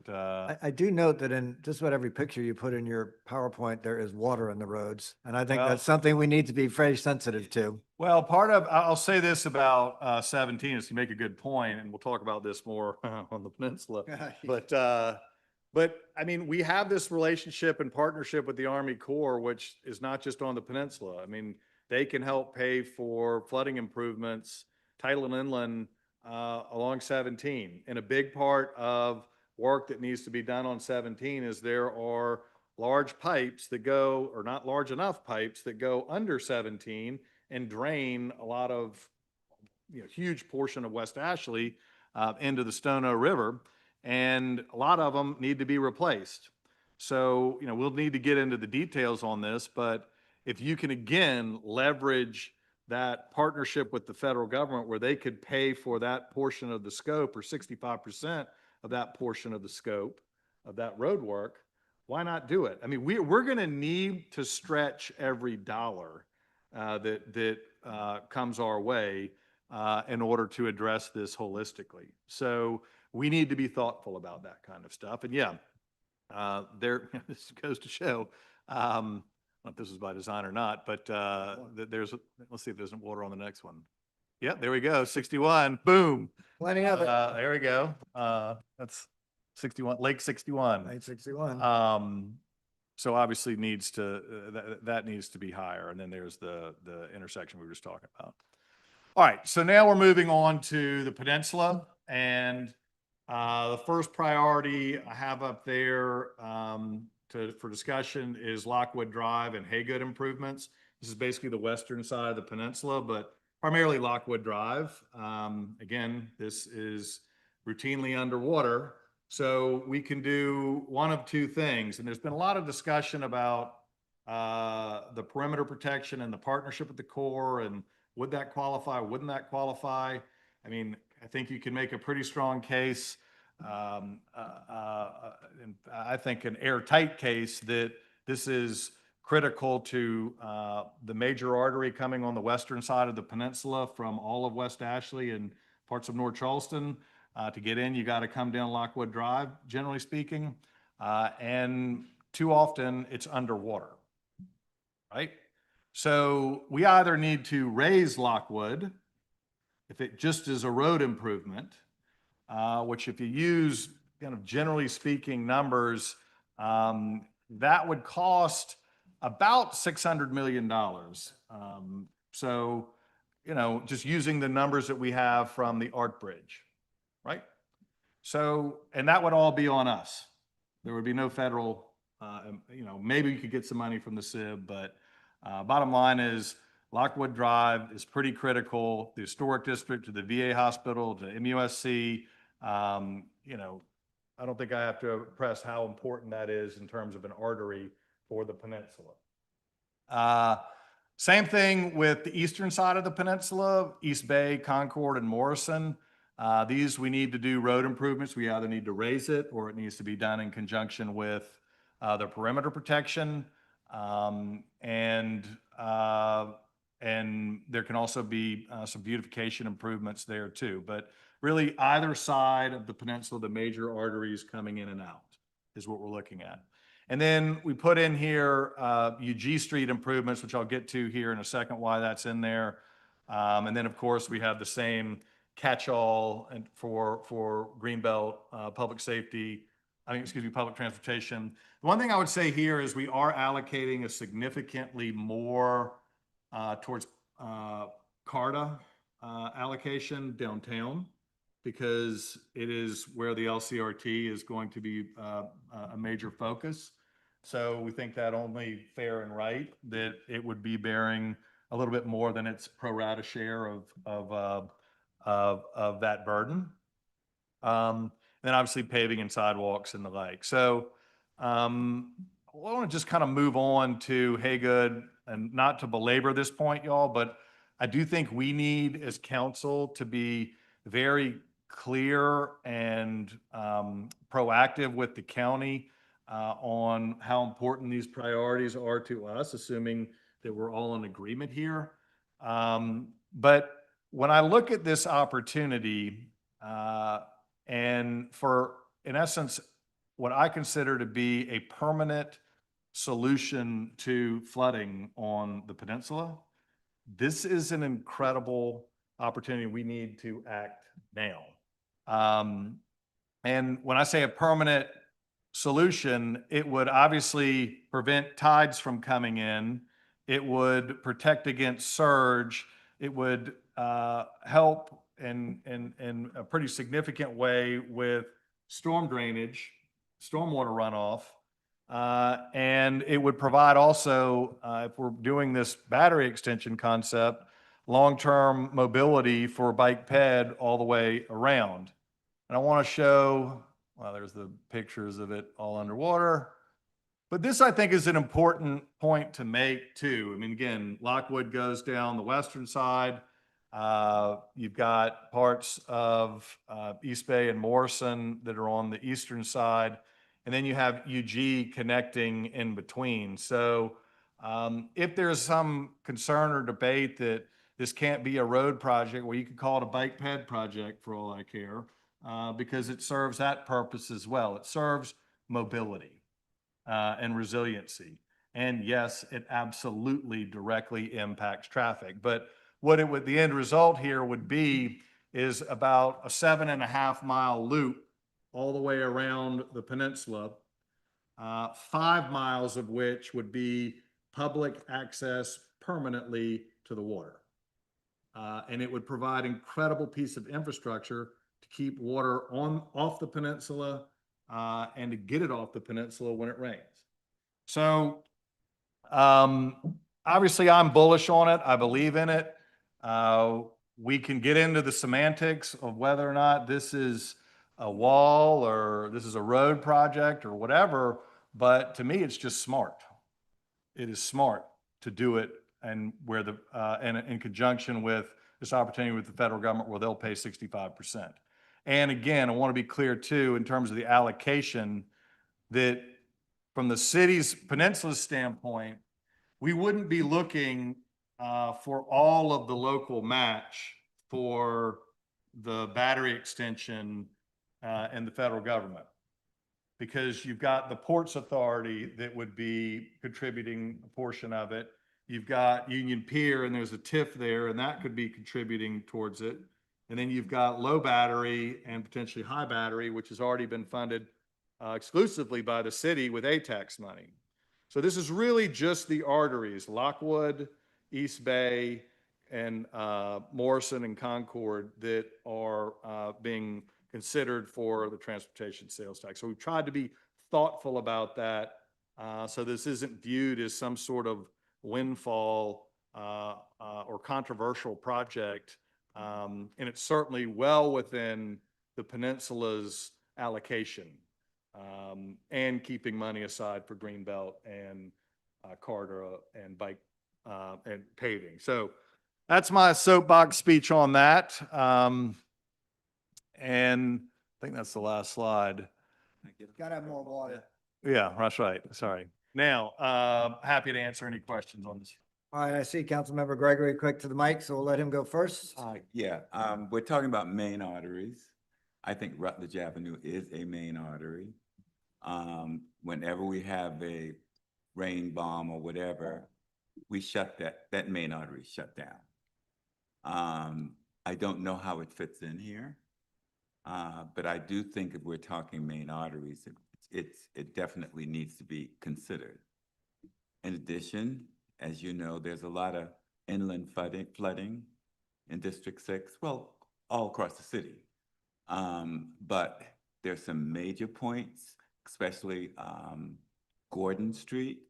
I do note that in just about every picture you put in your PowerPoint, there is water in the roads. And I think Well, that's something we need to be very sensitive to. well, I'll say this about 17 is to make a good point, and we'll talk about this more on the peninsula. But I mean, we have this relationship and partnership with the Army Corps, which is not just on the peninsula. I mean, they can help pay for flooding improvements, tidal and inland, along 17. And a big part of work that needs to be done on 17 is there are large pipes that go, or not large enough pipes that go under 17 and drain a lot of, huge portion of West Ashley into the Stono River. And a lot of them need to be replaced. So, we'll need to get into the details on this, but if you can again leverage that partnership with the federal government where they could pay for that portion of the scope, or 65% of that portion of the scope of that road work, why not do it? I mean, we're going to need to stretch every dollar that comes our way in order to address this holistically. So we need to be thoughtful about that kind of stuff. And this goes to show, I don't know if this is by design or not, but let's see if there's water on the next one. Yeah, there we go. 61. Boom. Plenty of it. There we go. That's 61, Lake 61. 861. So obviously that needs to be higher. And then there's the intersection we were just talking about. All right. So now we're moving on to the peninsula, and the first priority I have up there for discussion is Lockwood Drive and Haygood improvements. This is basically the western side of the peninsula, but primarily Lockwood Drive. Again, this is routinely underwater, so we can do one of two things. And there's been a lot of discussion about the perimeter protection and the partnership with the Corps, and would that qualify, wouldn't that qualify? I mean, I think you can make a pretty strong case, and I think an airtight case, that this is critical to the major artery coming on the western side of the peninsula from all of West Ashley and parts of North Charleston. To get in, you got to come down Lockwood Drive, generally speaking, and too often it's underwater, right? So we either need to raise Lockwood, if it just is a road improvement, which if you use kind of generally speaking numbers, that would cost about $600 million. So, just using the numbers that we have from the Art Bridge, right? So, and that would all be on us. There would be no federal maybe you could get some money from the SIB, but bottom line is Lockwood Drive is pretty critical. The historic district to the VA hospital to MUSC. I don't think I have to press how important that is in terms of an artery for the peninsula. Same thing with the eastern side of the peninsula, East Bay, Concord, and Morrison. These we need to do road improvements. We either need to raise it or it needs to be done in conjunction with the perimeter protection. And there can also be some beautification improvements there too. But really either side of the peninsula, the major arteries coming in and out is what we're looking at. And then we put in here UG Street improvements, which I'll get to here in a second why that's in there. And then of course we have the same catch-all and for Greenbelt public safety, public transportation. The one thing I would say here is we are allocating a significantly more towards CARTA allocation downtown, because it is where the LCRT is going to be a major focus. So we think that only fair and right that it would be bearing a little bit more than its pro rata share of that burden. Then obviously paving and sidewalks and the like. So I want to just kind of move on to Haygood, and not to belabor this point, y'all, but I do think we need as council to be very clear and proactive with the county on how important these priorities are to us, assuming that we're all in agreement here. But when I look at this opportunity, and for, in essence, what I consider to be a permanent solution to flooding on the peninsula, this is an incredible opportunity. We need to act now. And when I say a permanent solution, it would obviously prevent tides from coming in. It would protect against surge. It would help in a pretty significant way with storm drainage, stormwater runoff. And it would provide also, if we're doing this battery extension concept, long-term mobility for bike ped all the way around. And I want to show, well, there's the pictures of it all underwater. But this, I think, is an important point to make too. I mean, again, Lockwood goes down the western side. You've got parts of East Bay and Morrison that are on the eastern side. And then you have UG connecting in between. So if there's some concern or debate that this can't be a road project, well, you could call it a bike ped project for all I care, because it serves that purpose as well. It serves mobility and resiliency. And yes, it absolutely directly impacts traffic. But what it would, the end result here would be is about a 7.5 mile loop all the way around the peninsula, 5 miles of which would be public access permanently to the water. And it would provide incredible piece of infrastructure to keep water off the peninsula and to get it off the peninsula when it rains. So obviously I'm bullish on it. I believe in it. We can get into the semantics of whether or not this is a wall or this is a road project or whatever, but to me, it's just smart. It is smart to do it and where the and in conjunction with this opportunity with the federal government where they'll pay 65%. And again, I want to be clear too, in terms of the allocation, that from the city's peninsula standpoint, we wouldn't be looking for all of the local match for the battery extension and the federal government, because you've got the Ports Authority that would be contributing a portion of it. You've got Union Pier, and there's a TIF there, and that could be contributing towards it. And then you've got low battery and potentially high battery, which has already been funded exclusively by the city with ATAX money. So this is really just the arteries, Lockwood, East Bay, and Morrison and Concord, that are being considered for the transportation sales tax. So we've tried to be thoughtful about that So this isn't viewed as some sort of windfall or controversial project. And it's certainly well within the peninsula's allocation and keeping money aside for Greenbelt and corridor and bike and paving. So that's my soapbox speech on that. And I think that's the last slide. Gotta have more water. Yeah, that's right. Sorry. Now, happy to answer any questions on this. All right, I see Councilmember Gregory quick to the mic, so we'll let him go first. Yeah, we're talking about main arteries. I think Rutledge Avenue is a main artery. Whenever we have a rain bomb or whatever, we shut that main artery shut down. I don't know how it fits in here. But I do think if we're talking main arteries, it definitely needs to be considered. In addition, as you know, there's a lot of inland flooding in District 6, well, all across the city. But there's some major points, especially Gordon Street,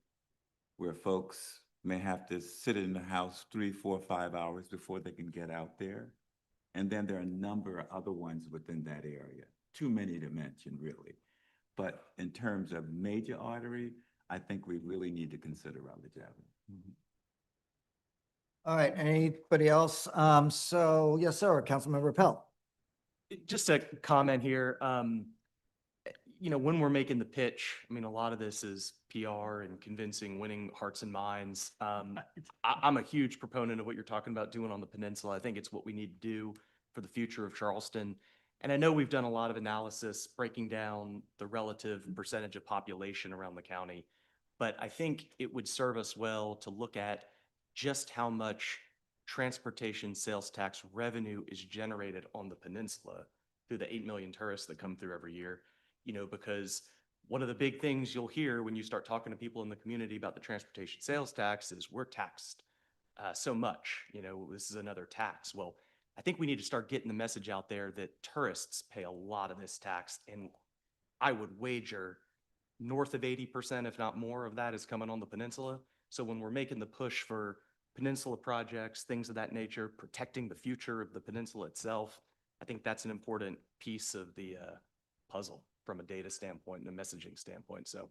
where folks may have to sit in the house 3, 4, 5 hours before they can get out there. And then there are a number of other ones within that area. Too many to mention, really. But in terms of major artery, I think we really need to consider Rutledge Avenue. All right, anybody else? So yes, sir, Councilmember Pell. Just a comment here. When we're making the pitch, I mean, a lot of this is PR and convincing, winning hearts and minds. I'm a huge proponent of what you're talking about doing on the peninsula. I think it's what we need to do for the future of Charleston. And I know we've done a lot of analysis breaking down the relative percentage of population around the county, but I think it would serve us well to look at just how much transportation sales tax revenue is generated on the peninsula through the 8 million tourists that come through every year. Because one of the big things you'll hear when you start talking to people in the community about the transportation sales tax is we're taxed so much, this is another tax. Well, I think we need to start getting the message out there that tourists pay a lot of this tax. And I would wager north of 80%, if not more, of that is coming on the peninsula. So when we're making the push for peninsula projects, things of that nature, protecting the future of the peninsula itself, I think that's an important piece of the puzzle from a data standpoint and a messaging standpoint. So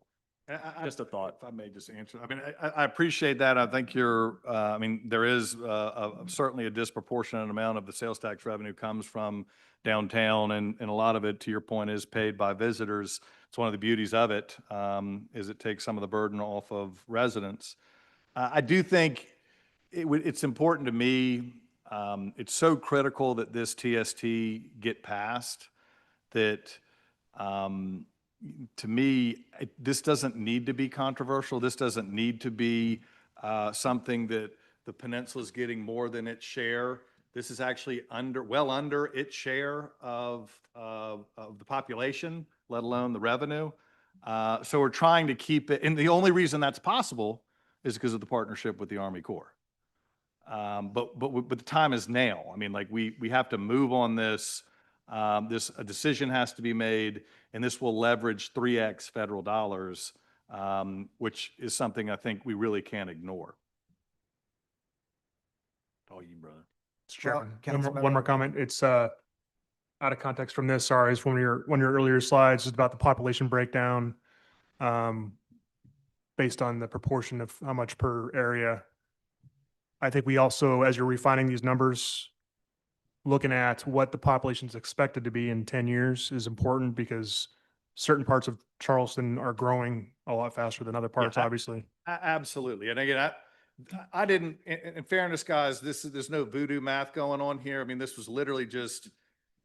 just a thought. If I may just answer. I mean, I appreciate that. I think there is certainly a disproportionate amount of the sales tax revenue comes from downtown, and a lot of it, to your point, is paid by visitors. It's one of the beauties of it, is it takes some of the burden off of residents. I do think it's important to me. It's so critical that this TST get passed that to me, this doesn't need to be controversial. This doesn't need to be something that the peninsula is getting more than its share. This is actually well under its share of the population, let alone the revenue. So we're trying to keep it, and the only reason that's possible is because of the partnership with the Army Corps. But the time is now. I mean, like we have to move on this. A decision has to be made, and this will leverage 3x federal dollars, which is something I think we really can't ignore. All you, brother. Chairman, Councilmember- one more comment. It's out of context from this. Sorry, it's one of your earlier slides just about the population breakdown based on the proportion of how much per area. I think we also, as you're refining these numbers, looking at what the population is expected to be in 10 years is important because certain parts of Charleston are growing a lot faster than other parts, obviously. Absolutely. And again, I didn't, in fairness, guys, there's no voodoo math going on here. I mean, this was literally just,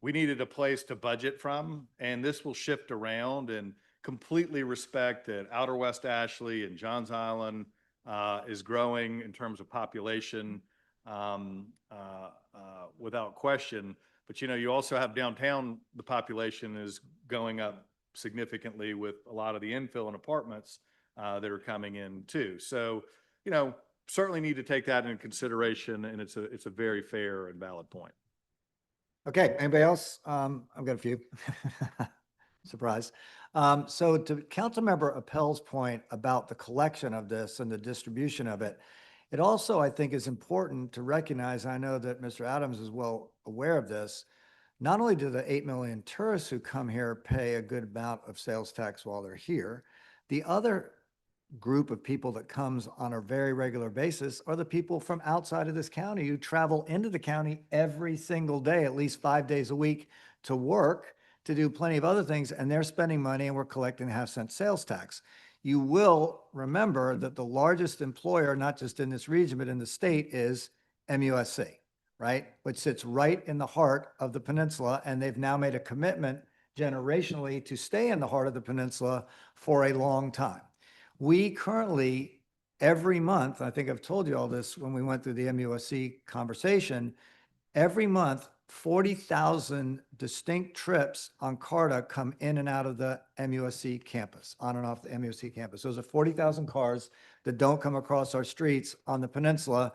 we needed a place to budget from, and this will shift around and completely respect that Outer West Ashley and Johns Island is growing in terms of population. Without question, but you also have downtown, the population is going up significantly with a lot of the infill and apartments that are coming in too. So, certainly need to take that into consideration, and it's a very fair and valid point. Okay, anybody else? I've got a few. Surprise. So to Councilmember Appel's point about the collection of this and the distribution of it, it also, I think, is important to recognize, I know that Mr. Adams is well aware of this, not only do the 8 million tourists who come here pay a good amount of sales tax while they're here, the other group of people that comes on a very regular basis are the people from outside of this county who travel into the county every single day, at least 5 days a week, to work, to do plenty of other things, and they're spending money and we're collecting a half-cent sales tax. You will remember that the largest employer, not just in this region, but in the state, is MUSC, right? Which sits right in the heart of the peninsula, and they've now made a commitment generationally to stay in the heart of the peninsula for a long time. We currently, every month, I think I've told you all this when we went through the MUSC conversation, every month, 40,000 distinct trips on CARTA come in and out of the MUSC campus, on and off the MUSC campus. Those are 40,000 cars that don't come across our streets on the peninsula,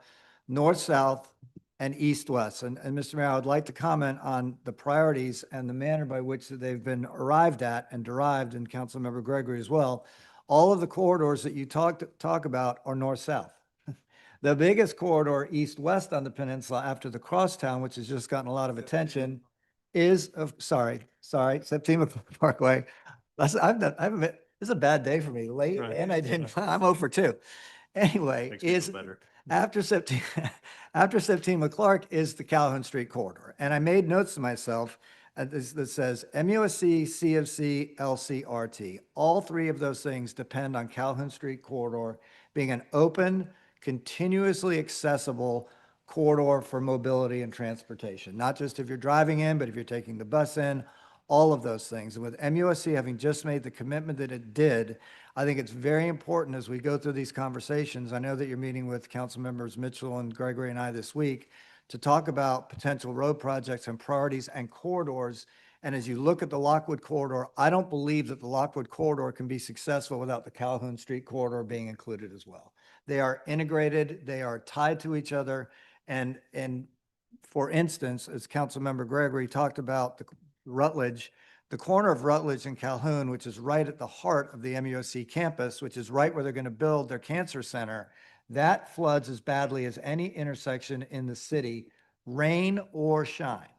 north, south, and east, west. And Mr. Mayor, I would like to comment on the priorities and the manner by which they've been arrived at and derived, and Councilmember Gregory as well. All of the corridors that you talk about are north-south. The biggest corridor east-west on the peninsula after the crosstown, which has just gotten a lot of attention, is, Septima Parkway. This is a bad day for me, late, Right. and I didn't, I'm 0 for 2. Anyway, Makes me feel is better. after Septima Clark is the Calhoun Street corridor. And I made notes to myself that says MUSC, CFC, LCRT. All three of those things depend on Calhoun Street corridor being an open, continuously accessible corridor for mobility and transportation. Not just if you're driving in, but if you're taking the bus in, all of those things. And with MUSC having just made the commitment that it did, I think it's very important as we go through these conversations. I know that you're meeting with Council Members Mitchell and Gregory and I this week to talk about potential road projects and priorities and corridors. And as you look at the Lockwood corridor, I don't believe that the Lockwood corridor can be successful without the Calhoun Street corridor being included as well. They are integrated, they are tied to each other. And for instance, as Councilmember Gregory talked about the Rutledge, the corner of Rutledge and Calhoun, which is right at the heart of the MUSC campus, which is right where they're going to build their cancer center, that floods as badly as any intersection in the city, rain or shine.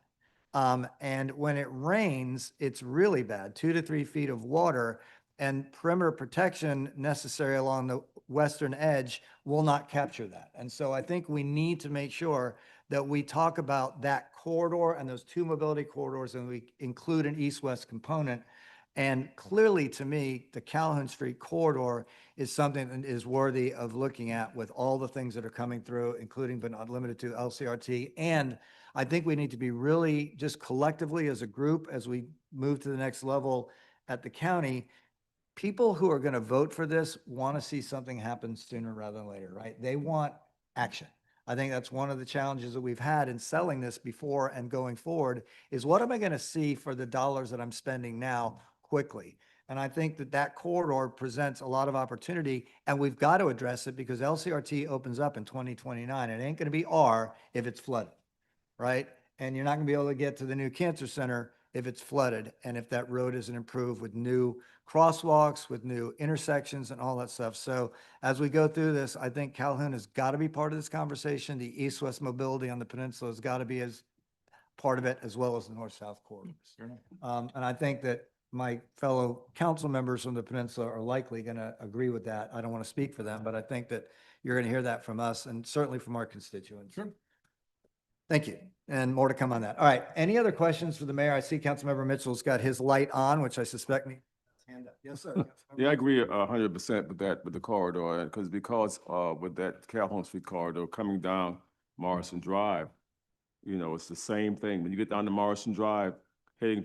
And when it rains, it's really bad, 2 to 3 feet of water, and perimeter protection necessary along the western edge will not capture that. And so I think we need to make sure that we talk about that corridor and those two mobility corridors, and we include an east-west component. And clearly, to me, the Calhoun Street corridor is something that is worthy of looking at with all the things that are coming through, including but not limited to LCRT. And I think we need to be really just collectively as a group, as we move to the next level at the county, people who are going to vote for this want to see something happen sooner rather than later, right? They want action. I think that's one of the challenges that we've had in selling this before and going forward is what am I going to see for the dollars that I'm spending now quickly? And I think that that corridor presents a lot of opportunity, and we've got to address it because LCRT opens up in 2029. It ain't going to be R if it's flooded, right? And you're not going to be able to get to the new cancer center if it's flooded and if that road isn't improved with new crosswalks, with new intersections and all that stuff. So as we go through this, I think Calhoun has got to be part of this conversation. The east-west mobility on the peninsula has got to be as part of it, as well as the north-south corridors. And I think that my fellow council members from the peninsula are likely going to agree with that. I don't want to speak for them, but I think that you're going to hear that from us and certainly from our constituents. Sure. Thank you. And more to come on that. All right. Any other questions for the mayor? I see Councilmember Mitchell's got his light on, which I suspect me. Hand up. Yes, sir. Yeah, I agree 100% with that, with the corridor, because with that Calhoun Street corridor coming down Morrison Drive, you know, it's the same thing. When you get down to Morrison Drive, heading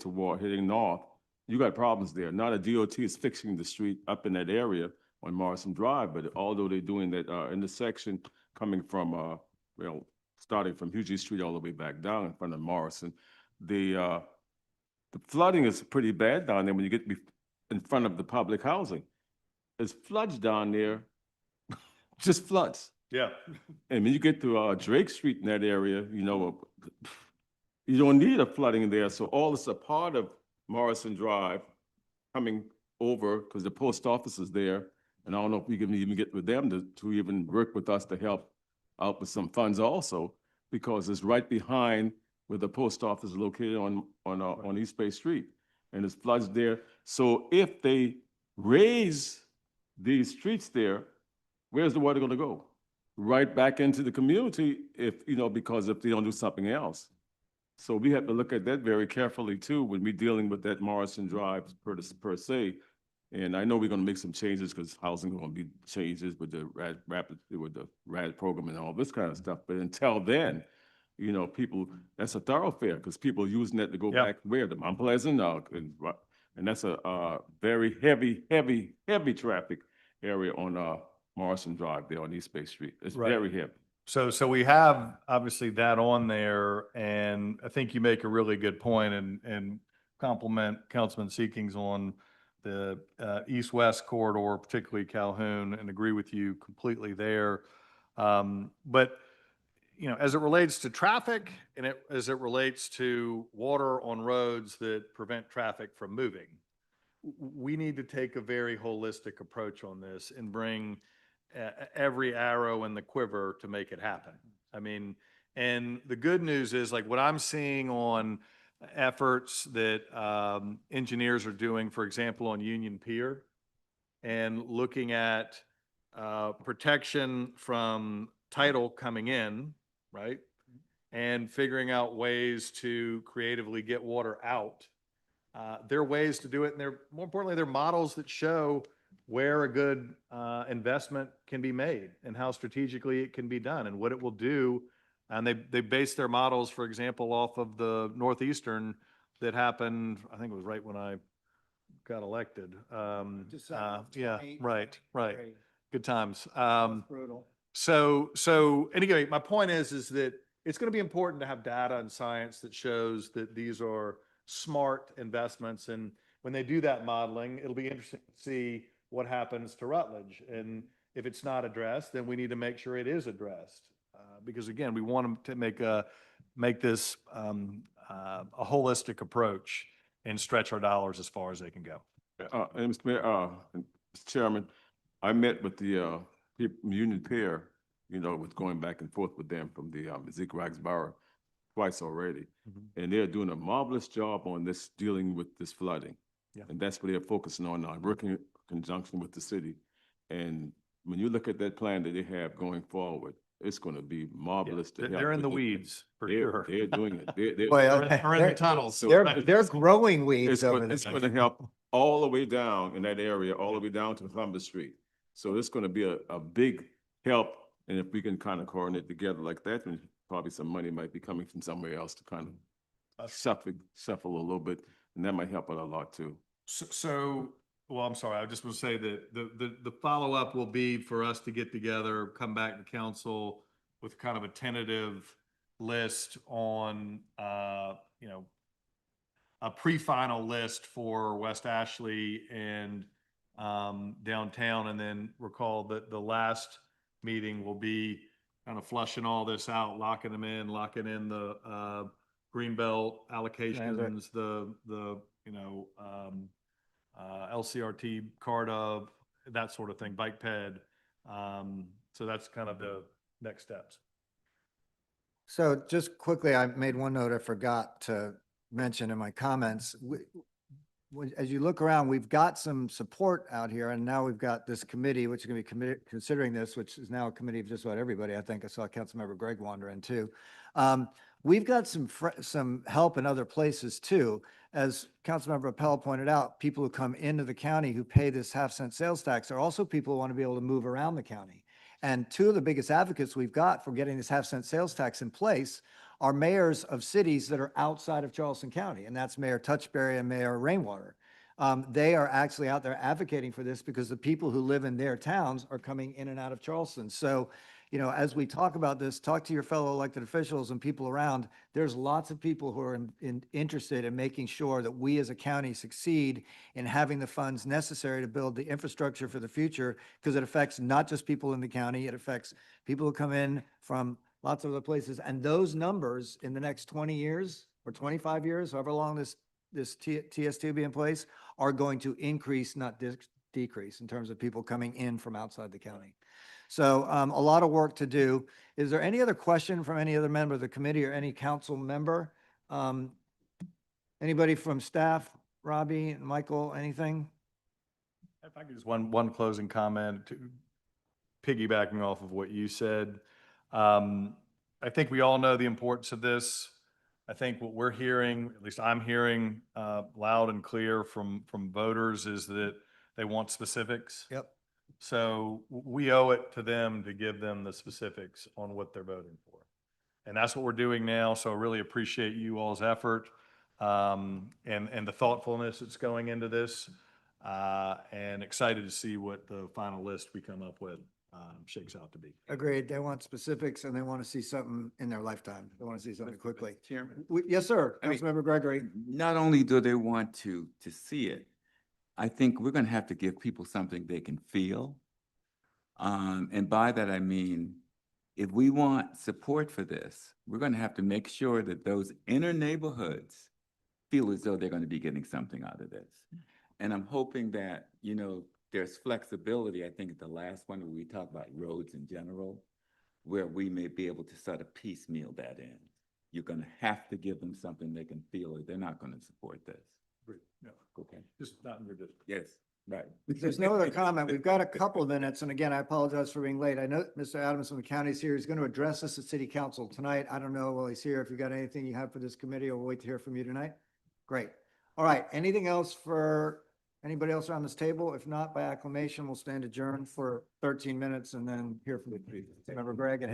north, you got problems there. Now the DOT is fixing the street up in that area on Morrison Drive, but although they're doing that intersection coming from, starting from Hughie Street all the way back down in front of Morrison, the flooding is pretty bad down there when you get in front of the public housing. There's floods down there, just floods. Yeah. And when you get to Drake Street in that area, you know, you don't need a flooding there. So all it's a part of Morrison Drive coming over, because the post office is there. And I don't know if we can even get with them to even work with us to help out with some funds also, because it's right behind where the post office is located on East Bay Street. And it's floods there. So if they raise these streets there, where's the water gonna go? Right back into the community because if they don't do something else. So we have to look at that very carefully too, when we're dealing with that Morrison Drive per se. And I know we're gonna make some changes because housing is gonna be changes with the RAD program and all this kind of stuff. But until then, people, that's a thoroughfare because people are using that to go Yep. back where the Mount Pleasant, and that's a very heavy traffic area on Morrison Drive there on East Bay Street. It's Right. very heavy. So we have obviously that on there, and I think you make a really good point and compliment Councilman Seekings on the east-west corridor, particularly Calhoun, and agree with you completely there. But, as it relates to traffic and as it relates to water on roads that prevent traffic from moving, we need to take a very holistic approach on this and bring every arrow in the quiver to make it happen. I mean, and the good news is like what I'm seeing on efforts that engineers are doing, for example, on Union Pier, and looking at protection from tidal coming in, right? And figuring out ways to creatively get water out. There are ways to do it, and more importantly, there are models that show where a good investment can be made and how strategically it can be done and what it will do. And they base their models, for example, off of the Northeastern that happened, I think it was right when I got elected. Yeah, right. Good times. Brutal. So anyway, my point is that it's going to be important to have data and science that shows that these are smart investments. And when they do that modeling, it'll be interesting to see what happens to Rutledge. And if it's not addressed, then we need to make sure it is addressed. Because again, we want them to make this a holistic approach and stretch our dollars as far as they can go. And Mr. Mayor, and Mr. Chairman, I met with the people from Union Pier, with going back and forth with them from the Ezekiel Borough twice already. And they're doing a marvelous job on this, dealing with this flooding. Yeah. And that's what they're focusing on now, working in conjunction with the city. And when you look at that plan that they have going forward, it's going to be marvelous to help. They're in with the it. weeds for They're- sure. They're doing it. They're- Boy, Or in the tunnels. They're growing weeds It's over going, there. it's going to help all the way down in that area, all the way down to Columbus Street. So it's going to be a big help. And if we can kind of coordinate together like that, then probably some money might be coming from somewhere else to kind of shuffle a little bit. And that might help it a lot too. Well, I'm sorry, I just want to say that the follow-up will be for us to get together, come back to council with kind of a tentative list on, a pre-final list for West Ashley and downtown. And then recall that the last meeting will be kind of flushing all this out, locking them in, locking in the Greenbelt allocations, the LCRT, CARTA, that sort of thing, bike ped. So that's kind of the next steps. So just quickly, I made one note I forgot to mention in my comments. As you look around, we've got some support out here, and now we've got this committee, which is going to be considering this, which is now a committee of just about everybody. I think I saw Councilmember Greg wander in too. We've got some help in other places too. As Councilmember Appel pointed out, people who come into the county who pay this half-cent sales tax are also people who want to be able to move around the county. And two of the biggest advocates we've got for getting this half-cent sales tax in place are mayors of cities that are outside of Charleston County, and that's Mayor Touchberry and Mayor Rainwater. They are actually out there advocating for this because the people who live in their towns are coming in and out of Charleston. So, as we talk about this, talk to your fellow elected officials and people around. There's lots of people who are interested in making sure that we as a county succeed in having the funds necessary to build the infrastructure for the future, because it affects not just people in the county, it affects people who come in from lots of other places. And those numbers in the next 20 years or 25 years, however long this TS2 be in place are going to increase, not decrease in terms of people coming in from outside the county. So a lot of work to do. Is there any other question from any other member of the committee or any council member? Anybody from staff, Robbie, Michael, anything? If I could just one closing comment to piggybacking off of what you said. I think we all know the importance of this. I think what we're hearing, at least I'm hearing loud and clear from voters, is that they want specifics. Yep. So we owe it to them to give them the specifics on what they're voting for. And that's what we're doing now. So I really appreciate you all's effort and the thoughtfulness that's going into this. And excited to see what the final list we come up with shakes out to be. Agreed. They want specifics and they want to see something in their lifetime. They want to see something quickly. Chairman, Yes, sir. I mean- Councilmember Gregory. not only do they want to see it, I think we're gonna have to give people something they can feel. And by that, I mean, if we want support for this, we're gonna have to make sure that those inner neighborhoods feel as though they're gonna be getting something out of this. And I'm hoping that, you know, there's flexibility. I think the last one, where we talk about roads in general, where we may be able to sort of piecemeal that in. You're gonna have to give them something they can feel, or they're not gonna support this. No, Okay? just not in your district. Yes, right. If there's no other comment, we've got a couple of minutes. And again, I apologize for being late. I know Mr. Adams from the county is here. He's going to address us at city council tonight. I don't know while he's here if you've got anything you have for this committee, or we'll wait to hear from you tonight. Great. All right. Anything else for anybody else around this table? If not, by acclamation, we'll stand adjourned for 13 minutes and then hear from the committee. Member Gregg and